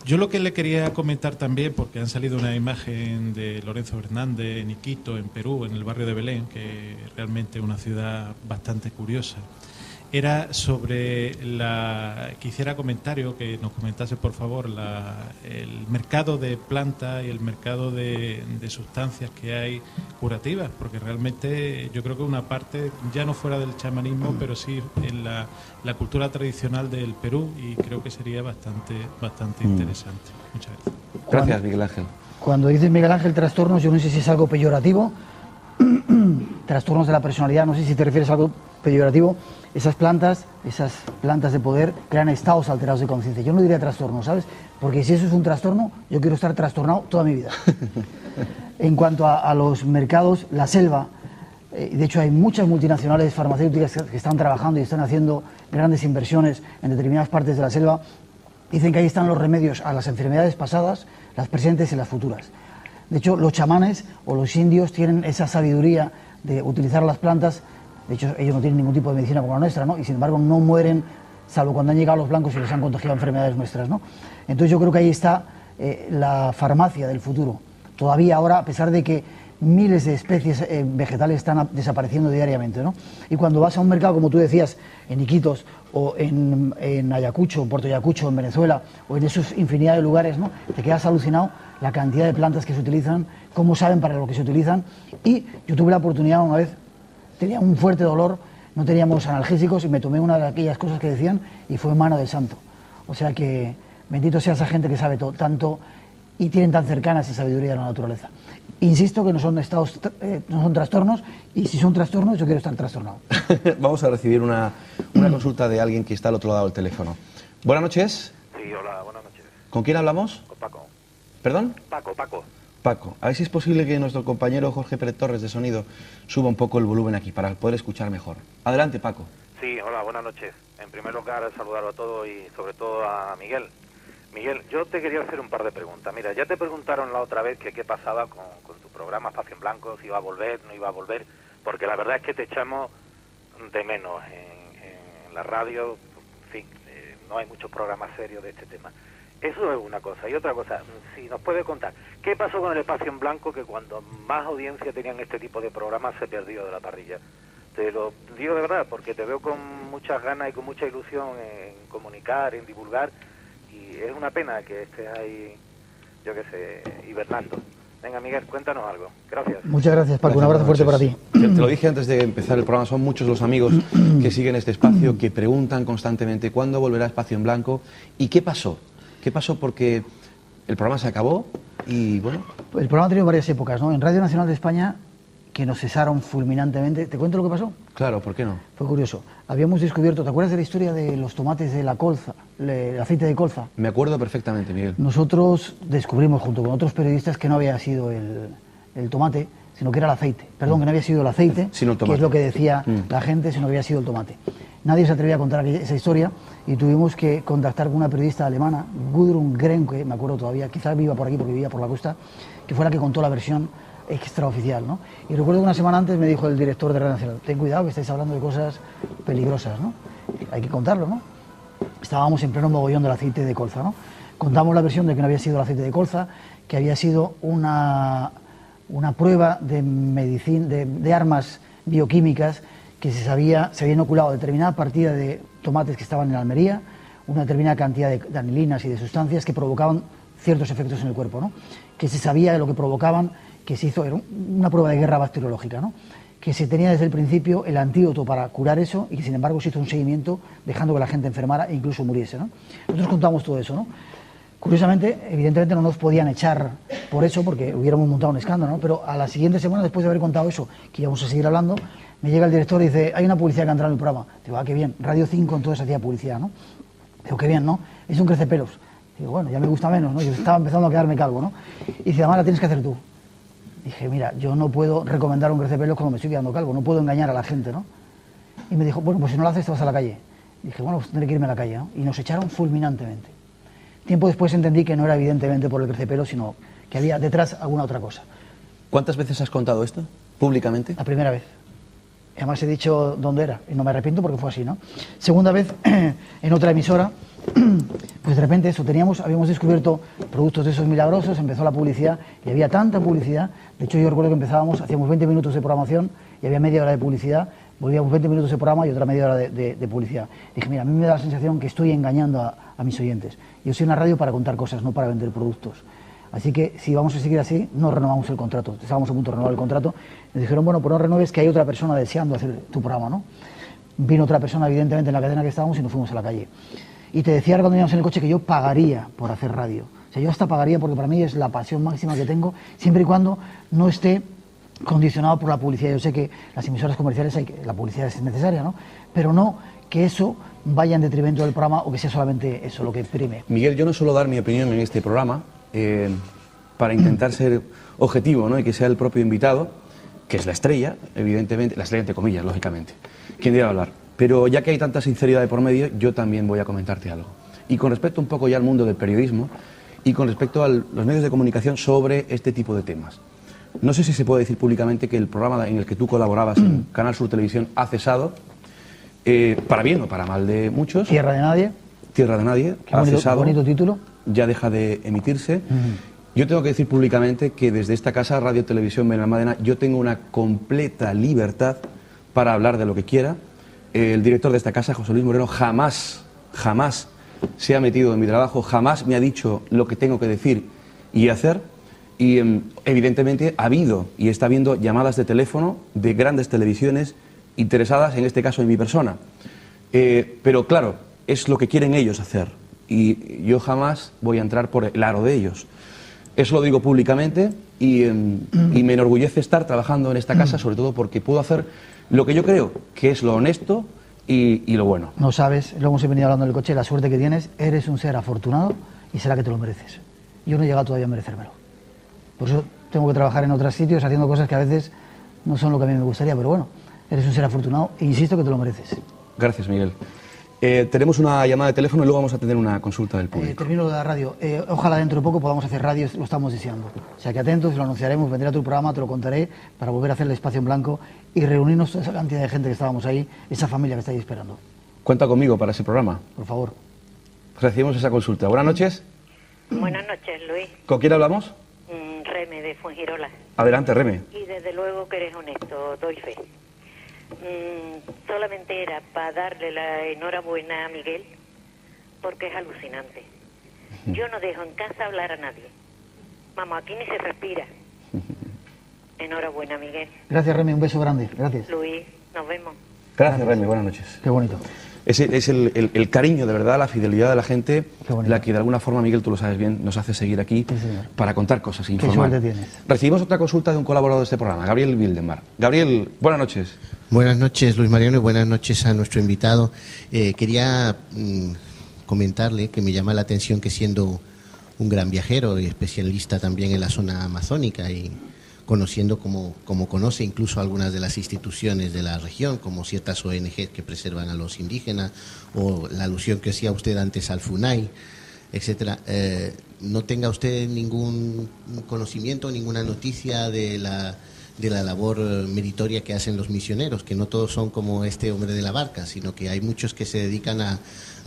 Yo lo que le quería comentar también, porque han salido una imagen de Lorenzo Fernández en Iquitos, en Perú, en el barrio de Belén, que realmente es una ciudad bastante curiosa, era sobre que hiciera comentario, que nos comentase por favor el mercado de plantas y el mercado de sustancias que hay curativas, porque realmente yo creo que una parte, ya no fuera del chamanismo, pero sí en la cultura tradicional del Perú, y creo que sería bastante interesante. Muchas gracias. Gracias, Miguel Ángel. Cuando dices Miguel Ángel trastornos, yo no sé si es algo peyorativo, trastornos de la personalidad, no sé si te refieres a algo peyorativo. Esas plantas de poder crean estados alterados de conciencia. Yo no diría trastorno, ¿sabes? Porque si eso es un trastorno, yo quiero estar trastornado toda mi vida. En cuanto a los mercados, la selva, de hecho hay muchas multinacionales farmacéuticas que están trabajando y están haciendo grandes inversiones en determinadas partes de la selva. Dicen que ahí están los remedios a las enfermedades pasadas, las presentes y las futuras. De hecho, los chamanes o los indios tienen esa sabiduría de utilizar las plantas. De hecho, ellos no tienen ningún tipo de medicina como la nuestra, ¿no? Y sin embargo no mueren, salvo cuando han llegado los blancos y les han contagiado enfermedades nuestras, ¿no? Entonces yo creo que ahí está la farmacia del futuro. Todavía ahora, a pesar de que miles de especies vegetales están desapareciendo diariamente, ¿no? Y cuando vas a un mercado, como tú decías, en Iquitos o en Ayacucho, en Puerto Ayacucho, en Venezuela, o en esos infinidad de lugares, ¿no? Te quedas alucinado la cantidad de plantas que se utilizan, cómo saben para lo que se utilizan. Y yo tuve la oportunidad una vez, tenía un fuerte dolor, no teníamos analgésicos y me tomé una de aquellas cosas que decían y fue mano del santo. O sea que bendito sea esa gente que sabe tanto y tienen tan cercana esa sabiduría de la naturaleza. Insisto que no son estados, no son trastornos, y si son trastornos yo quiero estar trastornado. Vamos a recibir una consulta de alguien que está al otro lado del teléfono. Buenas noches. Sí, hola, buenas noches. ¿Con quién hablamos? Con Paco. ¿Perdón? Paco. Paco, a ver si es posible que nuestro compañero Jorge Pérez Torres de Sonido suba un poco el volumen aquí para poder escuchar mejor. Adelante, Paco. Sí, hola, buenas noches. En primer lugar, saludar a todos y sobre todo a Miguel. Miguel, yo te quería hacer un par de preguntas. Mira, ya te preguntaron la otra vez que qué pasaba con tu programa Espacio en Blanco, si iba a volver, no iba a volver, porque la verdad es que te echamos de menos en la radio. En fin, no hay muchos programas serios de este tema. Eso es una cosa. Y otra cosa, si nos puede contar, ¿qué pasó con el Espacio en Blanco, que cuando más audiencia tenían este tipo de programas se perdió de la parrilla? Te lo digo de verdad, porque te veo con muchas ganas y con mucha ilusión en comunicar, en divulgar, y es una pena que estés ahí, yo qué sé, hibernando. Venga, Miguel, cuéntanos algo. Gracias. Muchas gracias, Paco. Un abrazo fuerte para ti. Te lo dije antes de empezar el programa, son muchos los amigos que siguen este espacio, que preguntan constantemente cuándo volverá Espacio en Blanco y qué pasó. ¿Qué pasó? Porque el programa se acabó y, bueno... El programa ha tenido varias épocas, ¿no? En Radio Nacional de España, que nos cesaron fulminantemente. ¿Te cuento lo que pasó? Claro, ¿por qué no? Fue curioso. Habíamos descubierto, ¿te acuerdas de la historia de los tomates de la colza, el aceite de colza? Me acuerdo perfectamente, Miguel. Nosotros descubrimos, junto con otros periodistas, que no había sido el tomate, sino que era el aceite. Perdón, que no había sido el aceite, sino el tomate. Que es lo que decía la gente, sino que había sido el tomate. Nadie se atrevía a contar esa historia y tuvimos que contactar con una periodista alemana, Gudrun Grenke, me acuerdo todavía, quizás viva por aquí porque vivía por la costa, que fue la que contó la versión extraoficial, ¿no? Y recuerdo que una semana antes me dijo el director de Radio Nacional: ten cuidado que estáis hablando de cosas peligrosas, ¿no? Hay que contarlo, ¿no? Estábamos en pleno mogollón del aceite de colza, ¿no? Contamos la versión de que no había sido el aceite de colza, que había sido una prueba de medicina, de armas bioquímicas, que se había inoculado determinada partida de tomates que estaban en Almería, una determinada cantidad de anilinas y de sustancias que provocaban ciertos efectos en el cuerpo, ¿no? Que se sabía de lo que provocaban, que se hizo, era una prueba de guerra bacteriológica, ¿no? Que se tenía desde el principio el antídoto para curar eso y que sin embargo se hizo un seguimiento dejando que la gente enfermara e incluso muriese, ¿no? Nosotros contamos todo eso, ¿no? Curiosamente, evidentemente no nos podían echar por eso porque hubiéramos montado un escándalo, ¿no? Pero a la siguiente semana, después de haber contado eso, que íbamos a seguir hablando, me llega el director y dice: hay una publicidad que ha entrado en el programa. Digo: ah, qué bien, Radio 5 entonces hacía publicidad, ¿no? Digo: qué bien, ¿no? Es un crecepelos. Digo: bueno, ya me gusta menos, ¿no? Yo estaba empezando a quedarme calvo, ¿no? Y dice: además la tienes que hacer tú. Dije: mira, yo no puedo recomendar un crecepelos cuando me estoy quedando calvo, no puedo engañar a la gente, ¿no? Y me dijo: bueno, pues si no lo haces te vas a la calle. Dije: bueno, pues tendré que irme a la calle, ¿no? Y nos echaron fulminantemente. Tiempo después entendí que no era evidentemente por el crecepelos, sino que había detrás alguna otra cosa. ¿Cuántas veces has contado esto públicamente? La primera vez. Además he dicho dónde era y no me arrepiento porque fue así, ¿no? Segunda vez, en otra emisora, pues de repente eso, habíamos descubierto productos de esos milagrosos, empezó la publicidad y había tanta publicidad. De hecho yo recuerdo que hacíamos 20 minutos de programación y había media hora de publicidad, volvíamos 20 minutos de programa y otra media hora de publicidad. Dije: mira, a mí me da la sensación que estoy engañando a mis oyentes. Yo soy una radio para contar cosas, no para vender productos. Así que si vamos a seguir así, no renovamos el contrato. Estábamos a punto de renovar el contrato. Nos dijeron: bueno, pues no renueves, que hay otra persona deseando hacer tu programa, ¿no? Vino otra persona, evidentemente, en la cadena que estábamos y nos fuimos a la calle. Y te decía cuando íbamos en el coche que yo pagaría por hacer radio. O sea, yo hasta pagaría porque para mí es la pasión máxima que tengo, siempre y cuando no esté condicionado por la publicidad. Yo sé que las emisoras comerciales, la publicidad es necesaria, ¿no? Pero no que eso vaya en detrimento del programa o que sea solamente eso lo que prime. Miguel, yo no suelo dar mi opinión en este programa para intentar ser objetivo, ¿no? Y que sea el propio invitado, que es la estrella, evidentemente, la estrella entre comillas, lógicamente, quien debe hablar. Pero ya que hay tanta sinceridad de por medio, yo también voy a comentarte algo. y con respecto un poco ya al mundo del periodismo y con respecto a los medios de comunicación sobre este tipo de temas. No sé si se puede decir públicamente que el programa en el que tú colaborabas en Canal Sur Televisión ha cesado, para bien o para mal de muchos. Tierra de Nadie. Tierra de Nadie, Qué ha bonito, cesado, bonito título. ya deja de emitirse. Yo tengo que decir públicamente que desde esta casa, Radio Televisión Benalmádena, yo tengo una completa libertad para hablar de lo que quiera. El director de esta casa, José Luis Moreno, jamás se ha metido en mi trabajo, jamás me ha dicho lo que tengo que decir y hacer. Y evidentemente ha habido y está habiendo llamadas de teléfono de grandes televisiones interesadas, en este caso en mi persona. Pero claro, es lo que quieren ellos hacer y yo jamás voy a entrar por el aro de ellos. Eso lo digo públicamente y me enorgullece estar trabajando en esta casa, sobre todo porque puedo hacer lo que yo creo que es lo honesto y lo bueno. No sabes, lo hemos venido hablando en el coche, la suerte que tienes, eres un ser afortunado y será que te lo mereces. Yo no he llegado todavía a merecérmelo. Por eso tengo que trabajar en otros sitios haciendo cosas que a veces no son lo que a mí me gustaría, pero bueno, eres un ser afortunado e insisto que te lo mereces. Gracias, Miguel. Tenemos una llamada de teléfono y luego vamos a tener una consulta del público. Termino de la radio. Ojalá dentro de poco podamos hacer radio, lo estamos deseando. O sea que atentos, lo anunciaremos, vendré a tu programa, te lo contaré para volver a hacer el espacio en blanco y reunirnos toda esa cantidad de gente que estábamos ahí, esa familia que está ahí esperando. Cuenta conmigo para ese programa. Por favor. Recibimos esa consulta. Buenas noches. Buenas noches, Luis. ¿Con quién hablamos? Reme, de Fuengirola. Adelante, Reme. Y desde luego que eres honesto, doy fe. Solamente era para darle la enhorabuena a Miguel, porque es alucinante. Yo no dejo en casa hablar a nadie. Vamos, aquí ni se respira. Enhorabuena, Miguel. Gracias, Reme, un beso grande. Gracias. Luis, nos vemos. Gracias, Reme, buenas noches. Qué bonito. Es el cariño, de verdad, la fidelidad de la gente, Qué bonito. la que de alguna forma, Miguel, tú lo sabes bien, nos hace seguir aquí Sí, señor. para contar cosas, Qué informar. suerte tienes. Recibimos otra consulta de un colaborador de este programa, Gabriel Wildemar. Gabriel, buenas noches. Buenas noches, Luis Mariano, y buenas noches a nuestro invitado. Quería comentarle que me llama la atención que siendo un gran viajero y especialista también en la zona amazónica y conociendo como conoce incluso algunas de las instituciones de la región, como ciertas ONG que preservan a los indígenas, o la alusión que hacía usted antes al FUNAI, etcétera, no tenga usted ningún conocimiento, ninguna noticia de la labor meritoria que hacen los misioneros, que no todos son como este hombre de la barca, sino que hay muchos que se dedican a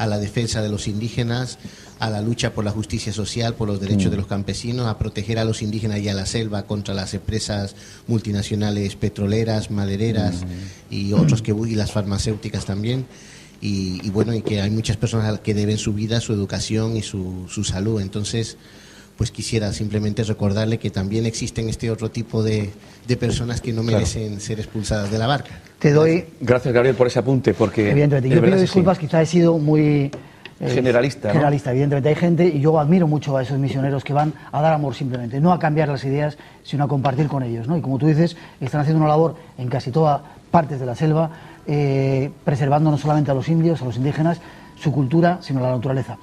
la defensa de los indígenas, a la lucha por la justicia social, por los derechos de los campesinos, a proteger a los indígenas y a la selva contra las empresas multinacionales petroleras, madereras y otros y las farmacéuticas también. Y bueno, y que hay muchas personas que deben su vida, su educación y su salud. Entonces, pues quisiera simplemente recordarle que también existen este otro tipo de personas que no merecen ser expulsadas de la barca. Te doy... Gracias, Gabriel, por ese apunte, porque... Evidentemente, yo pido disculpas, quizá he sido muy... generalista, ¿no? Generalista, evidentemente. Hay gente, y yo admiro mucho a esos misioneros que van a dar amor simplemente, no a cambiar las ideas, sino a compartir con ellos, ¿no? Y como tú dices, están haciendo una labor en casi todas partes de la selva, preservando no solamente a los indios, a los indígenas, su cultura, sino la naturaleza.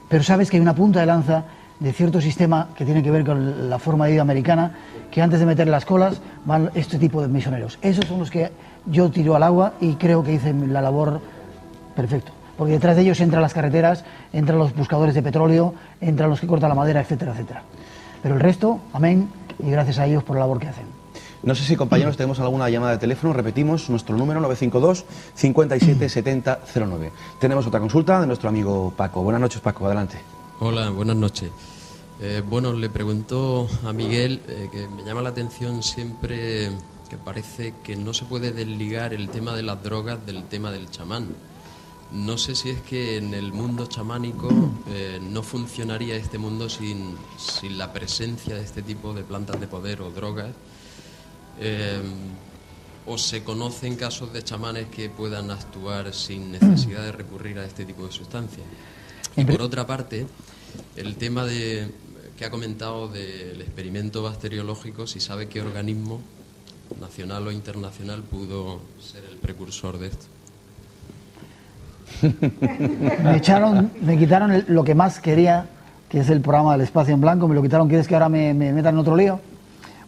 Pero sabes que hay una punta de lanza de cierto sistema que tiene que ver con la forma de vida americana, que antes de meter las colas van este tipo de misioneros. Esos son los que yo tiro al agua y creo que hice la labor perfecto. Porque detrás de ellos entran las carreteras, entran los buscadores de petróleo, entran los que cortan la madera, etcétera, etcétera. Pero el resto, amén, y gracias a ellos por la labor que hacen. No sé si, compañeros, tenemos alguna llamada de teléfono. Repetimos nuestro número, 952 57 70 09. Tenemos otra consulta de nuestro amigo Paco. Buenas noches, Paco, adelante. Hola, buenas noches. Bueno, le pregunto a Miguel, que me llama la atención siempre que parece que no se puede desligar el tema de las drogas del tema del chamán. No sé si es que en el mundo chamánico no funcionaría este mundo sin la presencia de este tipo de plantas de poder o drogas, o se conocen casos de chamanes que puedan actuar sin necesidad de recurrir a este tipo de sustancias. Y por otra parte, el tema que ha comentado del experimento bacteriológico, si sabe qué organismo, nacional o internacional, pudo ser el precursor de esto. Me quitaron lo que más quería, que es el programa del Espacio en Blanco, me lo quitaron. ¿Quieres que ahora me metan en otro lío?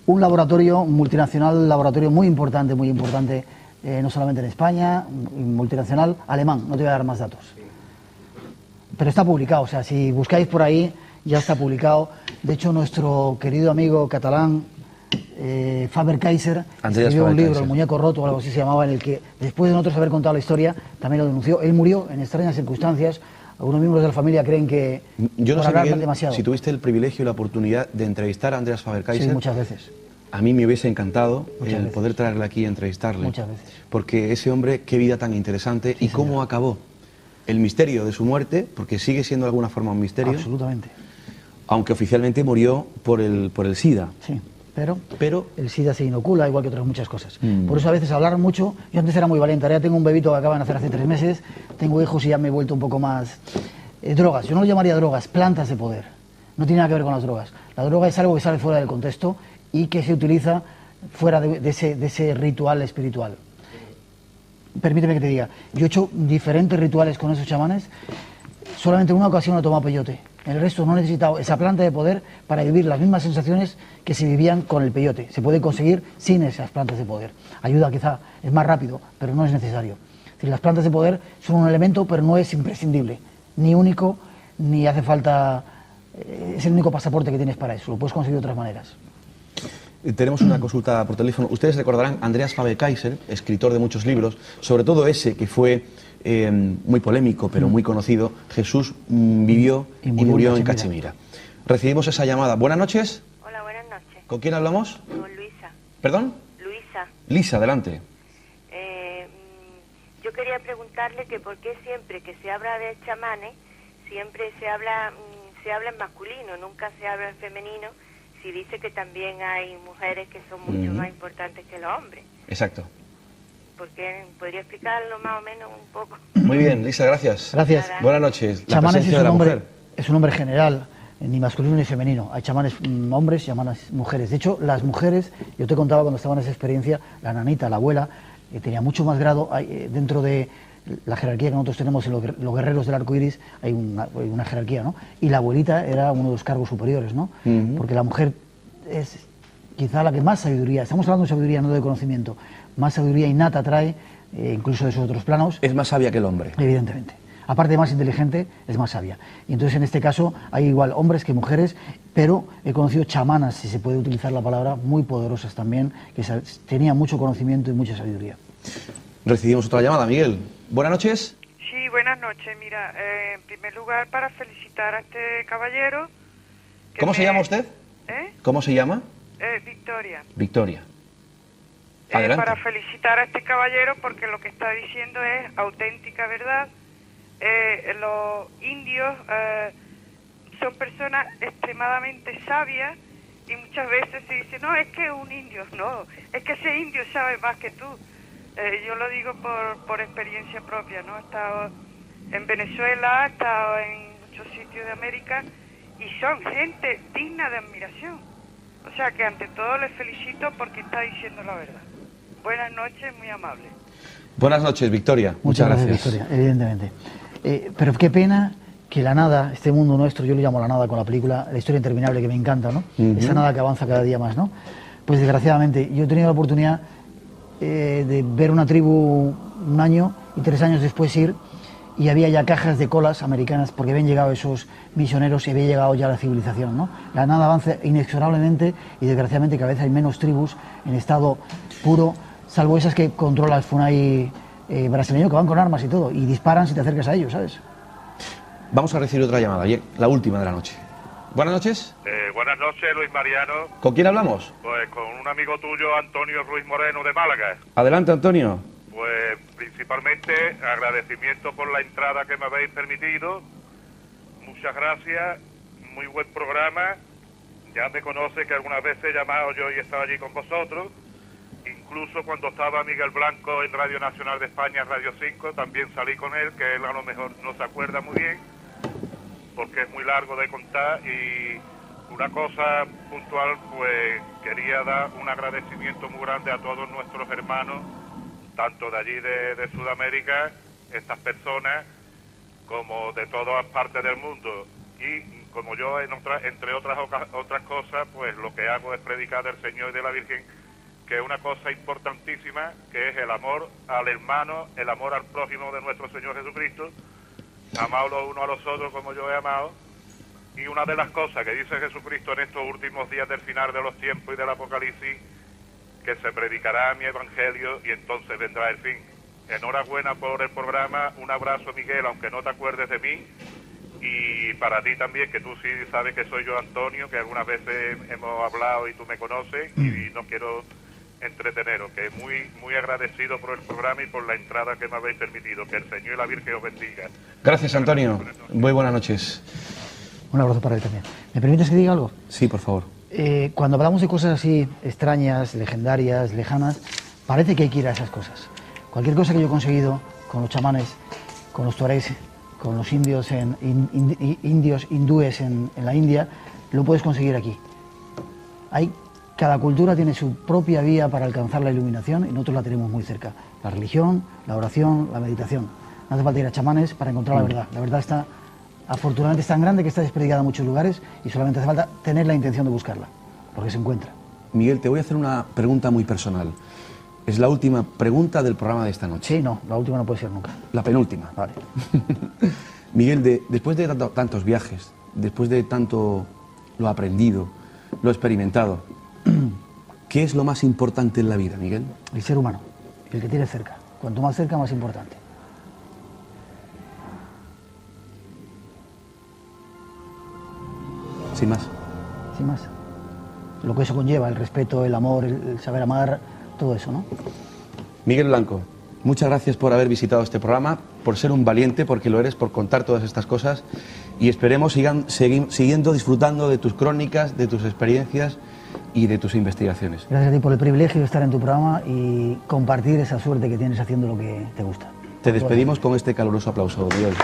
Un laboratorio multinacional, un laboratorio muy importante, no solamente en España, multinacional, alemán, no te voy a dar más datos. Pero está publicado, o sea, si buscáis por ahí, ya está publicado. De hecho, nuestro querido amigo catalán, Faber-Kaiser, escribió un libro, El muñeco roto, o algo así se llamaba, en el que, después de nosotros haber contado la historia, también lo denunció. Él murió en extrañas circunstancias. Algunos miembros de la familia creen que yo no sé, Miguel, demasiado. Si tuviste el privilegio y la oportunidad de entrevistar a Andreas Faber-Kaiser. Sí, muchas veces. A mí me hubiese encantado poder traerle aquí y entrevistarle. Muchas veces. Porque ese hombre, qué vida tan interesante, sí, y cómo acabó. El misterio de su muerte, porque sigue siendo de alguna forma un misterio. Absolutamente. Aunque oficialmente murió por el SIDA. Sí, pero el SIDA se inocula, igual que otras muchas cosas. Por eso a veces hablar mucho. Yo antes era muy valiente, ahora ya tengo un bebito que acaba de nacer hace 3 meses, tengo hijos y ya me he vuelto un poco más... drogas, yo no lo llamaría drogas, plantas de poder. No tiene nada que ver con las drogas. La droga es algo que sale fuera del contexto y que se utiliza fuera de ese ritual espiritual. Permíteme que te diga, yo he hecho diferentes rituales con esos chamanes, solamente en una ocasión he tomado peyote, el resto no he necesitado esa planta de poder para vivir las mismas sensaciones que se vivían con el peyote. Se puede conseguir sin esas plantas de poder. Ayuda quizá, es más rápido, pero no es necesario. Es decir, las plantas de poder son un elemento, pero no es imprescindible, ni único, ni hace falta, es el único pasaporte que tienes para eso, lo puedes conseguir de otras maneras. Tenemos una consulta por teléfono. Ustedes recordarán Andreas Faber-Kaiser, escritor de muchos libros, sobre todo ese que fue muy polémico, pero muy conocido. Jesús vivió y murió en Cachemira. Recibimos esa llamada. Buenas noches. Hola, buenas noches. ¿Con quién hablamos? Con Luisa. ¿Perdón? Luisa. Lisa, adelante. Yo quería preguntarle que por qué siempre que se habla de chamanes, siempre se habla en masculino, nunca se habla en femenino, si dice que también hay mujeres que son mucho más importantes que los hombres. Exacto. Porque podría explicarlo más o menos un poco. Muy bien, Lisa, gracias. Gracias. Buenas noches. Chamanes es un nombre general, ni masculino ni femenino. Hay chamanes hombres y chamanes mujeres. De hecho, las mujeres, yo te contaba cuando estaba en esa experiencia, la nanita, la abuela, tenía mucho más grado dentro de la jerarquía que nosotros tenemos en los guerreros del arco iris, hay una jerarquía, ¿no? Y la abuelita era uno de los cargos superiores, ¿no? Porque la mujer es quizá la que más sabiduría, estamos hablando de sabiduría, no de conocimiento, más sabiduría innata trae, incluso de esos otros planos. Es más sabia que el hombre. Evidentemente. Aparte de más inteligente, es más sabia. Y entonces en este caso hay igual hombres que mujeres, pero he conocido chamanas, si se puede utilizar la palabra, muy poderosas también, que tenían mucho conocimiento y mucha sabiduría. Recibimos otra llamada, Miguel. Buenas noches. Sí, buenas noches. Mira, en primer lugar, para felicitar a este caballero. ¿Cómo se llama usted? ¿Cómo se llama? Victoria. Victoria. Adelante. Para felicitar a este caballero porque lo que está diciendo es auténtica verdad. Los indios son personas extremadamente sabias y muchas veces se dice, no, es que es un indio. No, es que ese indio sabe más que tú. Yo lo digo por experiencia propia, ¿no? He estado en Venezuela, he estado en muchos sitios de América y son gente digna de admiración. O sea que ante todo les felicito porque está diciendo la verdad. Buenas noches, muy amable. Buenas noches, Victoria. Muchas gracias. Victoria, evidentemente. Pero qué pena que la nada, este mundo nuestro, yo lo llamo la nada con la película, la historia interminable que me encanta, ¿no? Esa nada que avanza cada día más, ¿no? Pues desgraciadamente, yo he tenido la oportunidad de ver una tribu un año y 3 años después ir y había ya cajas de colas americanas porque habían llegado esos misioneros y había llegado ya la civilización, ¿no? La nada avanza inexorablemente y desgraciadamente cada vez hay menos tribus en estado puro, salvo esas que controla el FUNAI brasileño, que van con armas y todo y disparan si te acercas a ellos, ¿sabes? Vamos a recibir otra llamada, la última de la noche. Buenas noches. Buenas noches, Luis Mariano. ¿Con quién hablamos? Pues con un amigo tuyo, Antonio Ruiz Moreno, de Málaga. Adelante, Antonio. Pues principalmente agradecimiento por la entrada que me habéis permitido. Muchas gracias, muy buen programa. Ya me conoce que algunas veces he llamado yo y he estado allí con vosotros. Incluso cuando estaba Miguel Blanco en Radio Nacional de España, Radio 5, también salí con él, que él a lo mejor no se acuerda muy bien, porque es muy largo de contar. Y una cosa puntual, pues quería dar un agradecimiento muy grande a todos nuestros hermanos, tanto de allí de Sudamérica, estas personas, como de todas partes del mundo. Y como yo, entre otras cosas, pues lo que hago es predicar del Señor y de la Virgen, que es una cosa importantísima, que es el amor al hermano, el amor al prójimo de nuestro Señor Jesucristo, amaos los unos a los otros como yo he amado. Y una de las cosas que dice Jesucristo en estos últimos días del final de los tiempos y del Apocalipsis, que se predicará mi evangelio y entonces vendrá el fin. Enhorabuena por el programa, un abrazo, Miguel, aunque no te acuerdes de mí, y para ti también, que tú sí sabes que soy yo, Antonio, que algunas veces hemos hablado y tú me conoces, y no quiero entreteneros, que muy muy agradecido por el programa y por la entrada que me habéis permitido. Que el Señor y la Virgen os bendiga. Gracias, Antonio. Muy buenas noches. Un abrazo para él también. ¿Me permites que diga algo? Sí, por favor. Cuando hablamos de cosas así extrañas, legendarias, lejanas, parece que hay que ir a esas cosas. Cualquier cosa que yo he conseguido con los chamanes, con los tuaregs, con los indios hindúes en la India, lo puedes conseguir aquí. Cada cultura tiene su propia vía para alcanzar la iluminación y nosotros la tenemos muy cerca. La religión, la oración, la meditación. No hace falta ir a chamanes para encontrar la verdad. La verdad está, afortunadamente, es tan grande que está desperdigada en muchos lugares y solamente hace falta tener la intención de buscarla, porque se encuentra. Miguel, te voy a hacer una pregunta muy personal. Es la última pregunta del programa de esta noche. Sí, no, la última no puede ser nunca. La penúltima. Vale. Miguel, después de tantos viajes, después de tanto lo aprendido, lo experimentado, ¿qué es lo más importante en la vida, Miguel? El ser humano, el que tiene cerca. Cuanto más cerca, más importante. Sin más. Sin más. Lo que eso conlleva, el respeto, el amor, el saber amar, todo eso, ¿no? Miguel Blanco, muchas gracias por haber visitado este programa, por ser un valiente, porque lo eres, por contar todas estas cosas, y esperemos siguiendo disfrutando de tus crónicas, de tus experiencias y de tus investigaciones. Gracias a ti por el privilegio de estar en tu programa y compartir esa suerte que tienes haciendo lo que te gusta. Te despedimos con este caluroso aplauso, Miguel.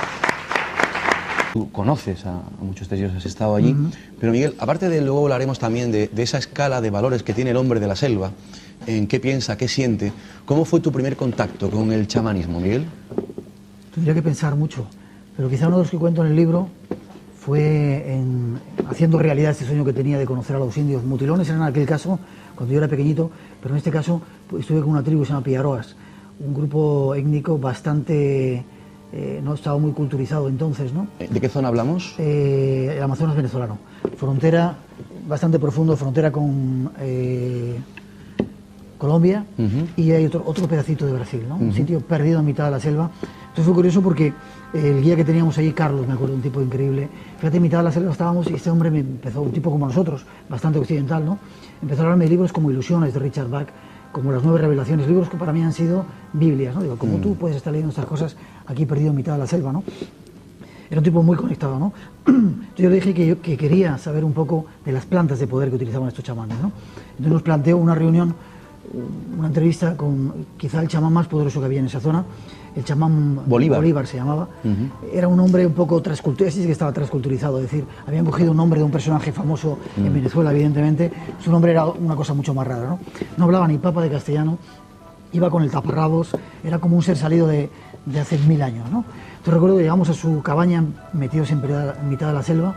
Tú conoces a muchos de ellos, has estado allí, pero Miguel, aparte de luego hablaremos también de esa escala de valores que tiene el hombre de la selva, en qué piensa, qué siente. ¿Cómo fue tu primer contacto con el chamanismo, Miguel? Tendría que pensar mucho, pero quizá uno de los que cuento en el libro fue haciendo realidad este sueño que tenía de conocer a los indios. Mutilones eran en aquel caso, cuando yo era pequeñito, pero en este caso pues, estuve con una tribu que se llama Piaroas, un grupo étnico bastante... no estaba muy culturizado entonces, ¿no? ¿De qué zona hablamos? El Amazonas venezolano. Frontera bastante profundo, frontera con Colombia, y hay otro pedacito de Brasil, ¿no? Un sitio perdido en mitad de la selva. Entonces fue curioso porque el guía que teníamos allí, Carlos, me acuerdo, un tipo increíble, fíjate, en mitad de la selva estábamos y este hombre me empezó, un tipo como nosotros, bastante occidental, ¿no? Empezó a hablarme de libros como Ilusiones de Richard Bach, como Las 9 Revelaciones, libros que para mí han sido Biblias, ¿no? Digo, como tú puedes estar leyendo estas cosas aquí perdido en mitad de la selva, ¿no? Era un tipo muy conectado, ¿no? Entonces yo le dije que quería saber un poco de las plantas de poder que utilizaban estos chamanes, ¿no? Entonces nos planteó una reunión, una entrevista con quizá el chamán más poderoso que había en esa zona, el chamán Bolívar se llamaba. Era un hombre un poco transculturizado, sí que estaba transculturizado, es decir, habían cogido un nombre de un personaje famoso en Venezuela, evidentemente, su nombre era una cosa mucho más rara, ¿no? No hablaba ni papa de castellano, iba con el taparrabos, era como un ser salido de hace 1000 años, ¿no? Entonces recuerdo que llegamos a su cabaña, metidos en mitad de la selva,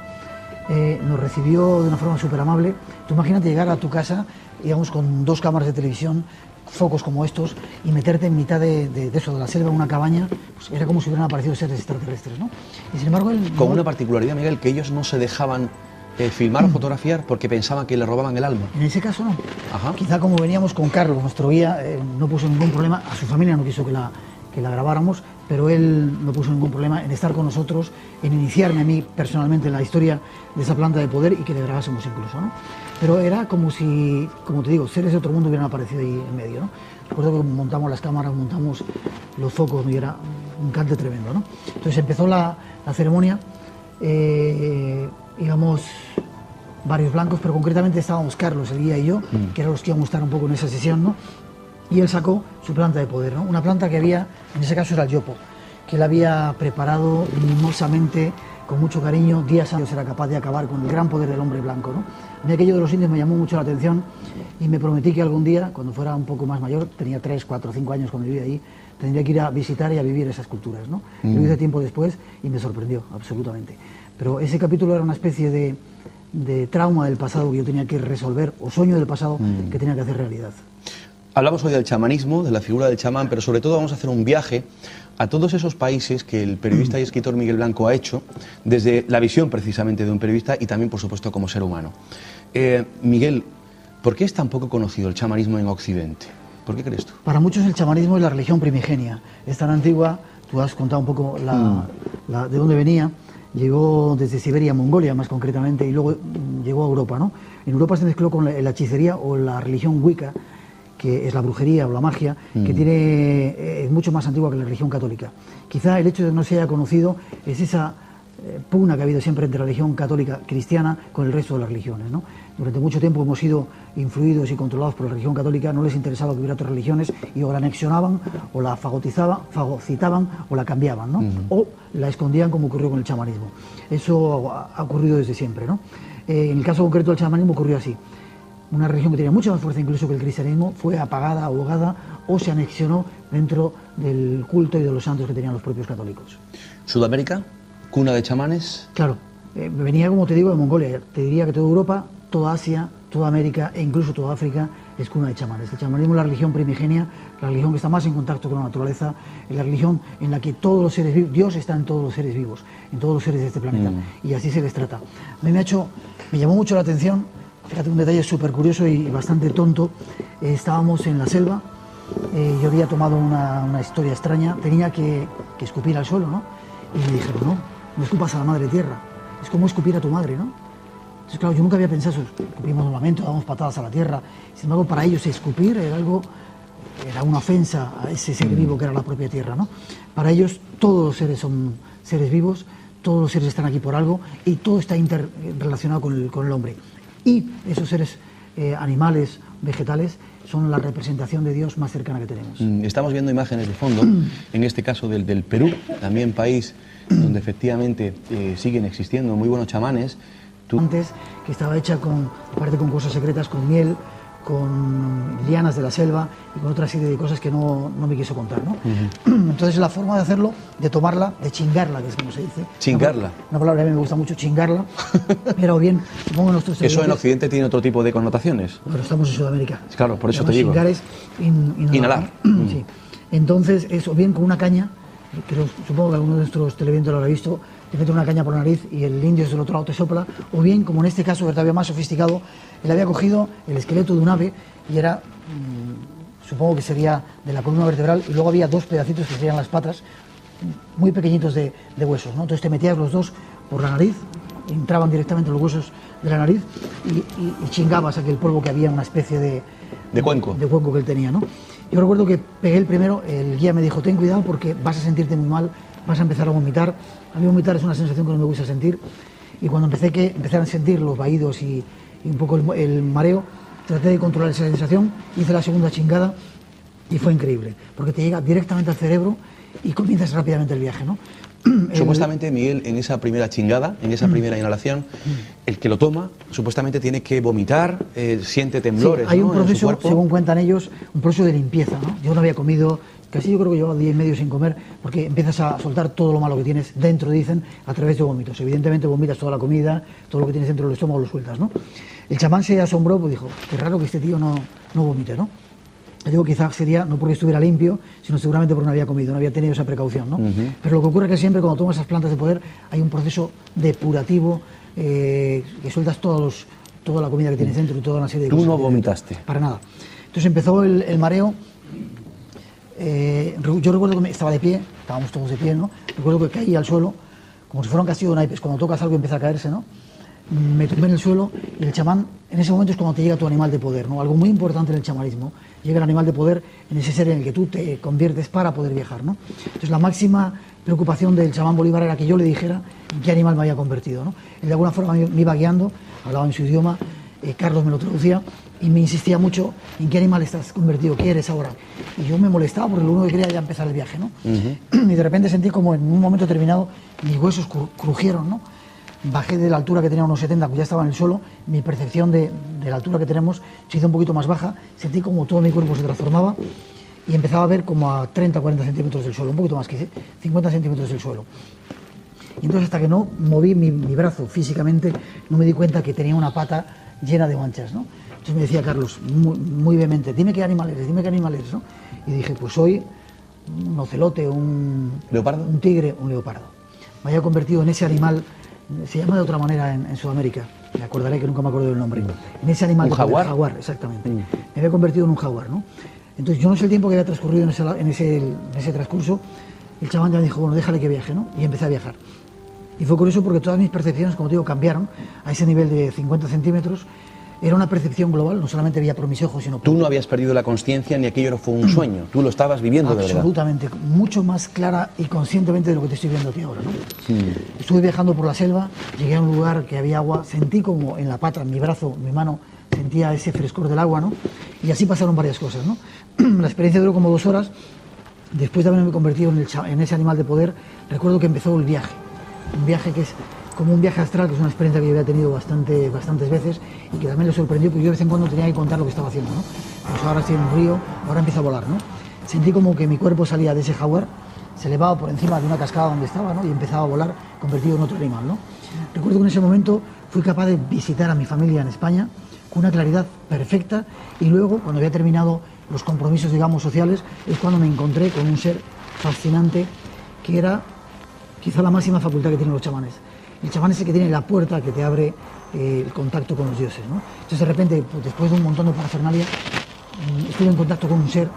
nos recibió de una forma súper amable. Tú imagínate llegar a tu casa, digamos, con 2 cámaras de televisión, focos como estos, y meterte en mitad de eso, de la selva, en una cabaña, pues era como si hubieran aparecido seres extraterrestres, ¿no? Y sin embargo... Con una particularidad, Miguel, que ellos no se dejaban filmar o fotografiar porque pensaban que le robaban el alma. En ese caso no. Ajá. Quizá como veníamos con Carlos, nuestro guía, no puso ningún problema, a su familia no quiso que la grabáramos, pero él no puso ningún problema en estar con nosotros, en iniciarme a mí personalmente en la historia de esa planta de poder y que le grabásemos incluso, ¿no? Pero era como si, como te digo, seres de otro mundo hubieran aparecido ahí en medio, ¿no? Recuerdo que montamos las cámaras, montamos los focos, y era un cante tremendo, ¿no? Entonces empezó la ceremonia, íbamos varios blancos, pero concretamente estábamos Carlos, el guía, y yo, que eran los que íbamos a estar un poco en esa sesión, ¿no? Y él sacó su planta de poder, ¿no? Una planta que había, en ese caso era el yopo, que él había preparado mimosamente, con mucho cariño, días antes era capaz de acabar con el gran poder del hombre blanco, ¿no? A mí aquello de los indios me llamó mucho la atención y me prometí que algún día, cuando fuera un poco más mayor, tenía 3, 4, 5 años cuando vivía ahí, tendría que ir a visitar y a vivir esas culturas, ¿no? Lo hice tiempo después y me sorprendió, absolutamente. Pero ese capítulo era una especie de trauma del pasado que yo tenía que resolver, o sueño del pasado que tenía que hacer realidad. Hablamos hoy del chamanismo, de la figura del chamán, pero sobre todo vamos a hacer un viaje a todos esos países que el periodista y escritor Miguel Blanco ha hecho desde la visión precisamente de un periodista y también, por supuesto, como ser humano. Miguel, ¿por qué es tan poco conocido el chamanismo en Occidente? ¿Por qué crees tú? Para muchos el chamanismo es la religión primigenia. Es tan antigua, tú has contado un poco de dónde venía. Llegó desde Siberia, Mongolia más concretamente, y luego llegó a Europa, ¿no? En Europa se mezcló con la hechicería o la religión Wicca, que es la brujería o la magia, que tiene, es mucho más antigua que la religión católica. Quizá el hecho de que no se haya conocido es esa pugna que ha habido siempre entre la religión católica cristiana con el resto de las religiones, ¿no? Durante mucho tiempo hemos sido influidos y controlados por la religión católica, no les interesaba que hubiera otras religiones y o la anexionaban, o la fagocitaban o la cambiaban, ¿no? O la escondían, como ocurrió con el chamanismo. Eso ha ocurrido desde siempre, ¿no? En el caso concreto del chamanismo ocurrió así. Una religión que tenía mucha más fuerza incluso que el cristianismo fue apagada, ahogada o se anexionó dentro del culto y de los santos que tenían los propios católicos. ¿Sudamérica? ¿Cuna de chamanes? Claro, venía, como te digo, de Mongolia. Te diría que toda Europa, toda Asia, toda América e incluso toda África es cuna de chamanes. El chamanismo es la religión primigenia, la religión que está más en contacto con la naturaleza, es la religión en la que todos los seres vivos, Dios está en todos los seres vivos, en todos los seres de este planeta, y así se les trata. A mí me llamó mucho la atención, fíjate, un detalle súper curioso y bastante tonto. Estábamos en la selva, yo había tomado una historia extraña, tenía que escupir al suelo, ¿no? Y me dijeron, no escupas a la madre tierra, es como escupir a tu madre, ¿no? Entonces, claro, yo nunca había pensado eso, escupimos un lamento, damos patadas a la tierra. Sin embargo, para ellos escupir era una ofensa a ese ser vivo que era la propia tierra, ¿no? Para ellos todos los seres son seres vivos, todos los seres están aquí por algo y todo está interrelacionado con el hombre. Y esos seres animales, vegetales, son la representación de Dios más cercana que tenemos. Estamos viendo imágenes de fondo, en este caso del Perú, también país donde efectivamente siguen existiendo muy buenos chamanes. Antes, que estaba hecha aparte con cosas secretas, con miel, con lianas de la selva y con otra serie de cosas que no me quiso contar, ¿no? Entonces la forma de hacerlo, de tomarla, de chingarla, que es como se dice. Chingarla. Una palabra que a mí me gusta mucho, chingarla. Pero bien, supongo que nuestros Eso en Occidente tiene otro tipo de connotaciones. Pero estamos en Sudamérica. Claro, por eso te digo. Chingar es inhalar. Sí. Entonces, eso bien con una caña, pero supongo que alguno de nuestros televidentes lo habrá visto, te mete una caña por la nariz y el indio desde el otro lado te sopla, o bien, como en este caso, que todavía más sofisticado, él había cogido el esqueleto de un ave y era, supongo que sería de la columna vertebral, y luego había dos pedacitos que serían las patas, muy pequeñitos de huesos, ¿no? Entonces te metías los dos por la nariz, entraban directamente los huesos de la nariz y chingabas aquel polvo que había, una especie de cuenco que él tenía, ¿no? Yo recuerdo que pegué el primero, el guía me dijo, ten cuidado porque vas a sentirte muy mal, vas a empezar a vomitar. A mí vomitar es una sensación que no me gusta sentir, y cuando empecé a sentir los vaídos y un poco el mareo, traté de controlar esa sensación, hice la segunda chingada y fue increíble, porque te llega directamente al cerebro y comienzas rápidamente el viaje, ¿no? Supuestamente, Miguel, en esa primera chingada, en esa primera inhalación, el que lo toma, supuestamente tiene que vomitar, siente temblores, sí, hay un ¿no? proceso, según cuentan ellos, un proceso de limpieza, ¿no? Yo no había comido, casi yo creo que llevaba 10 y medio sin comer, porque empiezas a soltar todo lo malo que tienes dentro, dicen, a través de vómitos. Evidentemente vomitas toda la comida, todo lo que tienes dentro del estómago lo sueltas, ¿no? El chamán se asombró, pues dijo, qué raro que este tío no vomite, ¿no? Yo digo, quizás sería no porque estuviera limpio, sino seguramente porque no había comido, no había tenido esa precaución, ¿no? Pero lo que ocurre es que siempre cuando tomas esas plantas de poder hay un proceso depurativo, que sueltas toda la comida que tienes dentro y toda una serie de cosas. ¿Tú no vomitaste? Para nada. Entonces empezó el mareo. Yo recuerdo que estaba de pie, estábamos todos de pie, ¿no? Recuerdo que caí al suelo, como si fuera un castillo de naipes, cuando tocas algo empieza a caerse, ¿no? Me tumbé en el suelo y el chamán, en ese momento es cuando te llega tu animal de poder, ¿no? Algo muy importante en el chamanismo, llega el animal de poder en ese ser en el que tú te conviertes para poder viajar, ¿no? Entonces la máxima preocupación del chamán Bolívar era que yo le dijera en qué animal me había convertido, ¿no? Él de alguna forma me iba guiando, hablaba en su idioma, Carlos me lo traducía y me insistía mucho en qué animal estás convertido, qué eres ahora. Y yo me molestaba porque lo único que quería era empezar el viaje, ¿no? Y de repente sentí como en un momento determinado mis huesos crujieron, ¿no? Bajé de la altura que tenía unos 70, pues ya estaba en el suelo, mi percepción de la altura que tenemos se hizo un poquito más baja, sentí como todo mi cuerpo se transformaba y empezaba a ver como a 30, 40 centímetros del suelo, un poquito más que 50 centímetros del suelo. Y entonces hasta que no moví mi brazo físicamente, no me di cuenta que tenía una pata llena de manchas, ¿no? Entonces me decía Carlos, muy vehemente, dime qué animal eres, ¿no? Y dije, pues soy un ocelote, un tigre, un leopardo. Me había convertido en ese animal, se llama de otra manera en Sudamérica, me acordaré que nunca me acuerdo del nombre. En ese animal ¿Un jaguar? Jaguar, exactamente. Me había convertido en un jaguar, ¿no? Entonces yo no sé el tiempo que había transcurrido en ese transcurso, el chamán ya me dijo, bueno, déjale que viaje, ¿no? Y empecé a viajar. Y fue curioso porque todas mis percepciones, como te digo, cambiaron a ese nivel de 50 centímetros. Era una percepción global, no solamente veía por mis ojos, sino por... Tú no habías perdido la consciencia ni aquello fue un sueño, tú lo estabas viviendo de verdad. Absolutamente, mucho más clara y conscientemente de lo que te estoy viendo a ti ahora, ¿no? Estuve viajando por la selva, llegué a un lugar que había agua, sentí como en la pata, en mi brazo, en mi mano, sentía ese frescor del agua, ¿no? Y así pasaron varias cosas, ¿no? La experiencia duró como 2 horas. Después de haberme convertido en ese animal de poder, recuerdo que empezó el viaje. Un viaje que es como un viaje astral, que es una experiencia que yo había tenido bastantes veces y que también le sorprendió, porque yo de vez en cuando tenía que contar lo que estaba haciendo, ¿no? Pues ahora estoy en un río, ahora empiezo a volar, ¿no? Sentí como que mi cuerpo salía de ese jaguar, se elevaba por encima de una cascada donde estaba, ¿no? Y empezaba a volar convertido en otro animal, ¿no? Recuerdo que en ese momento fui capaz de visitar a mi familia en España con una claridad perfecta y luego, cuando había terminado los compromisos, digamos, sociales, es cuando me encontré con un ser fascinante que era quizá la máxima facultad que tienen los chamanes. El chamán es el que tiene la puerta que te abre el contacto con los dioses, ¿no? Entonces, de repente, pues, después de un montón de parafernalia, estuve en contacto con un ser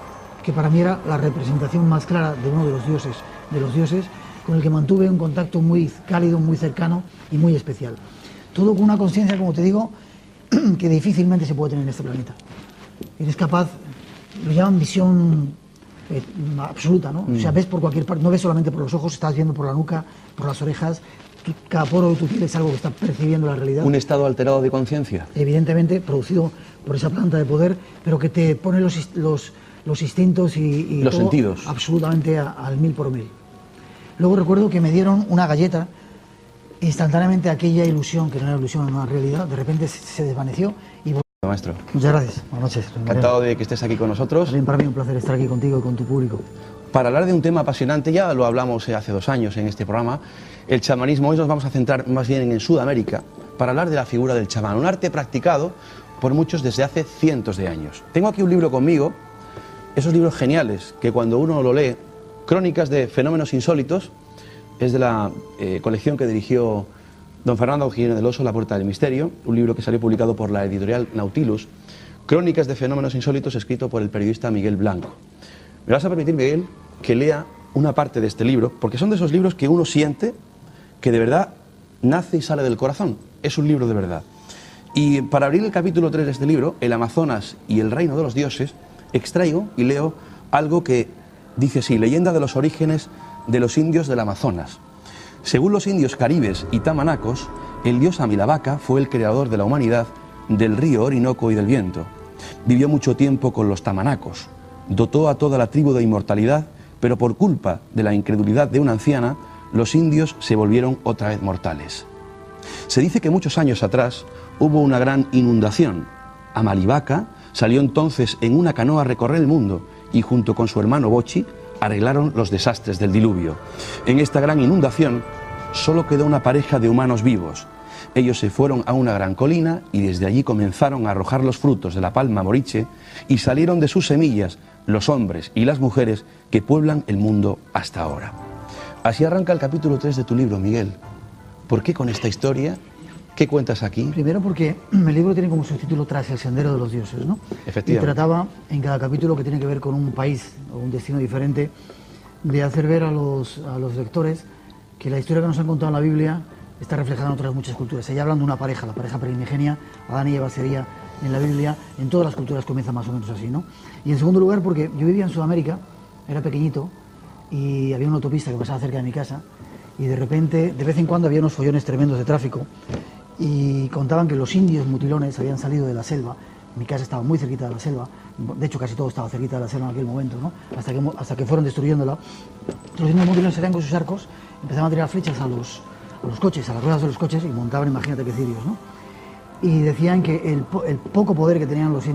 que para mí era la representación más clara de uno de los dioses, con el que mantuve un contacto muy cálido, muy cercano y muy especial. Todo con una conciencia, como te digo, que difícilmente se puede tener en este planeta. Eres capaz, lo llaman visión absoluta, ¿no? O sea, ves por cualquier parte, no ves solamente por los ojos, estás viendo por la nuca, por las orejas, cada poro de tu piel es algo que está percibiendo la realidad. ¿Un estado alterado de conciencia? Evidentemente, producido por esa planta de poder, pero que te pone los instintos y los todo sentidos absolutamente al 1000 por 1000. Luego recuerdo que me dieron una galleta, instantáneamente aquella ilusión, que no era ilusión, era una realidad, de repente se desvaneció y... Maestro. Muchas gracias. Buenas noches. Encantado de que estés aquí con nosotros. También para mí un placer estar aquí contigo y con tu público. Para hablar de un tema apasionante, ya lo hablamos hace 2 años en este programa, el chamanismo. Hoy nos vamos a centrar más bien en Sudamérica para hablar de la figura del chamán, un arte practicado por muchos desde hace cientos de años. Tengo aquí un libro conmigo, esos libros geniales que cuando uno lo lee, Crónicas de Fenómenos Insólitos, es de la colección que dirigió don Fernando Jiménez del Oso, La Puerta del Misterio, un libro que salió publicado por la editorial Nautilus, Crónicas de Fenómenos Insólitos, escrito por el periodista Miguel Blanco. Me vas a permitir, Miguel, que lea una parte de este libro, porque son de esos libros que uno siente que de verdad nace y sale del corazón. Es un libro de verdad. Y para abrir el capítulo 3 de este libro, El Amazonas y el Reino de los Dioses, extraigo y leo algo que dice así: leyenda de los orígenes de los indios del Amazonas. Según los indios caribes y tamanacos, el dios Amilavaca fue el creador de la humanidad, del río Orinoco y del viento. Vivió mucho tiempo con los tamanacos, dotó a toda la tribu de inmortalidad, pero por culpa de la incredulidad de una anciana, los indios se volvieron otra vez mortales. Se dice que muchos años atrás hubo una gran inundación. Amalivaca salió entonces en una canoa a recorrer el mundo y junto con su hermano Bochi arreglaron los desastres del diluvio. En esta gran inundación solo quedó una pareja de humanos vivos. Ellos se fueron a una gran colina y desde allí comenzaron a arrojar los frutos de la palma moriche y salieron de sus semillas los hombres y las mujeres que pueblan el mundo hasta ahora. Así arranca el capítulo 3 de tu libro, Miguel. ¿Por qué con esta historia? ¿Qué cuentas aquí? Primero porque el libro tiene como subtítulo Tras el sendero de los dioses, ¿no? Efectivamente. Y trataba en cada capítulo, que tiene que ver con un país o un destino diferente, de hacer ver a los lectores que la historia que nos han contado en la Biblia está reflejada en otras muchas culturas. Allá hablan de una pareja, la pareja primigenia, Adán y Eva sería en la Biblia, en todas las culturas comienza más o menos así, ¿no? Y en segundo lugar porque yo vivía en Sudamérica, era pequeñito, y había una autopista que pasaba cerca de mi casa, y de repente, de vez en cuando había unos follones tremendos de tráfico, y contaban que los indios mutilones habían salido de la selva. Mi casa estaba muy cerquita de la selva, de hecho casi todo estaba cerquita de la selva en aquel momento, ¿no? Hasta que fueron destruyéndola. Los indios mutilones salían con sus arcos, empezaban a tirar flechas a los coches, a las ruedas de los coches, y montaban, imagínate qué cirios, ¿no? Y decían que el poco poder que tenían los indios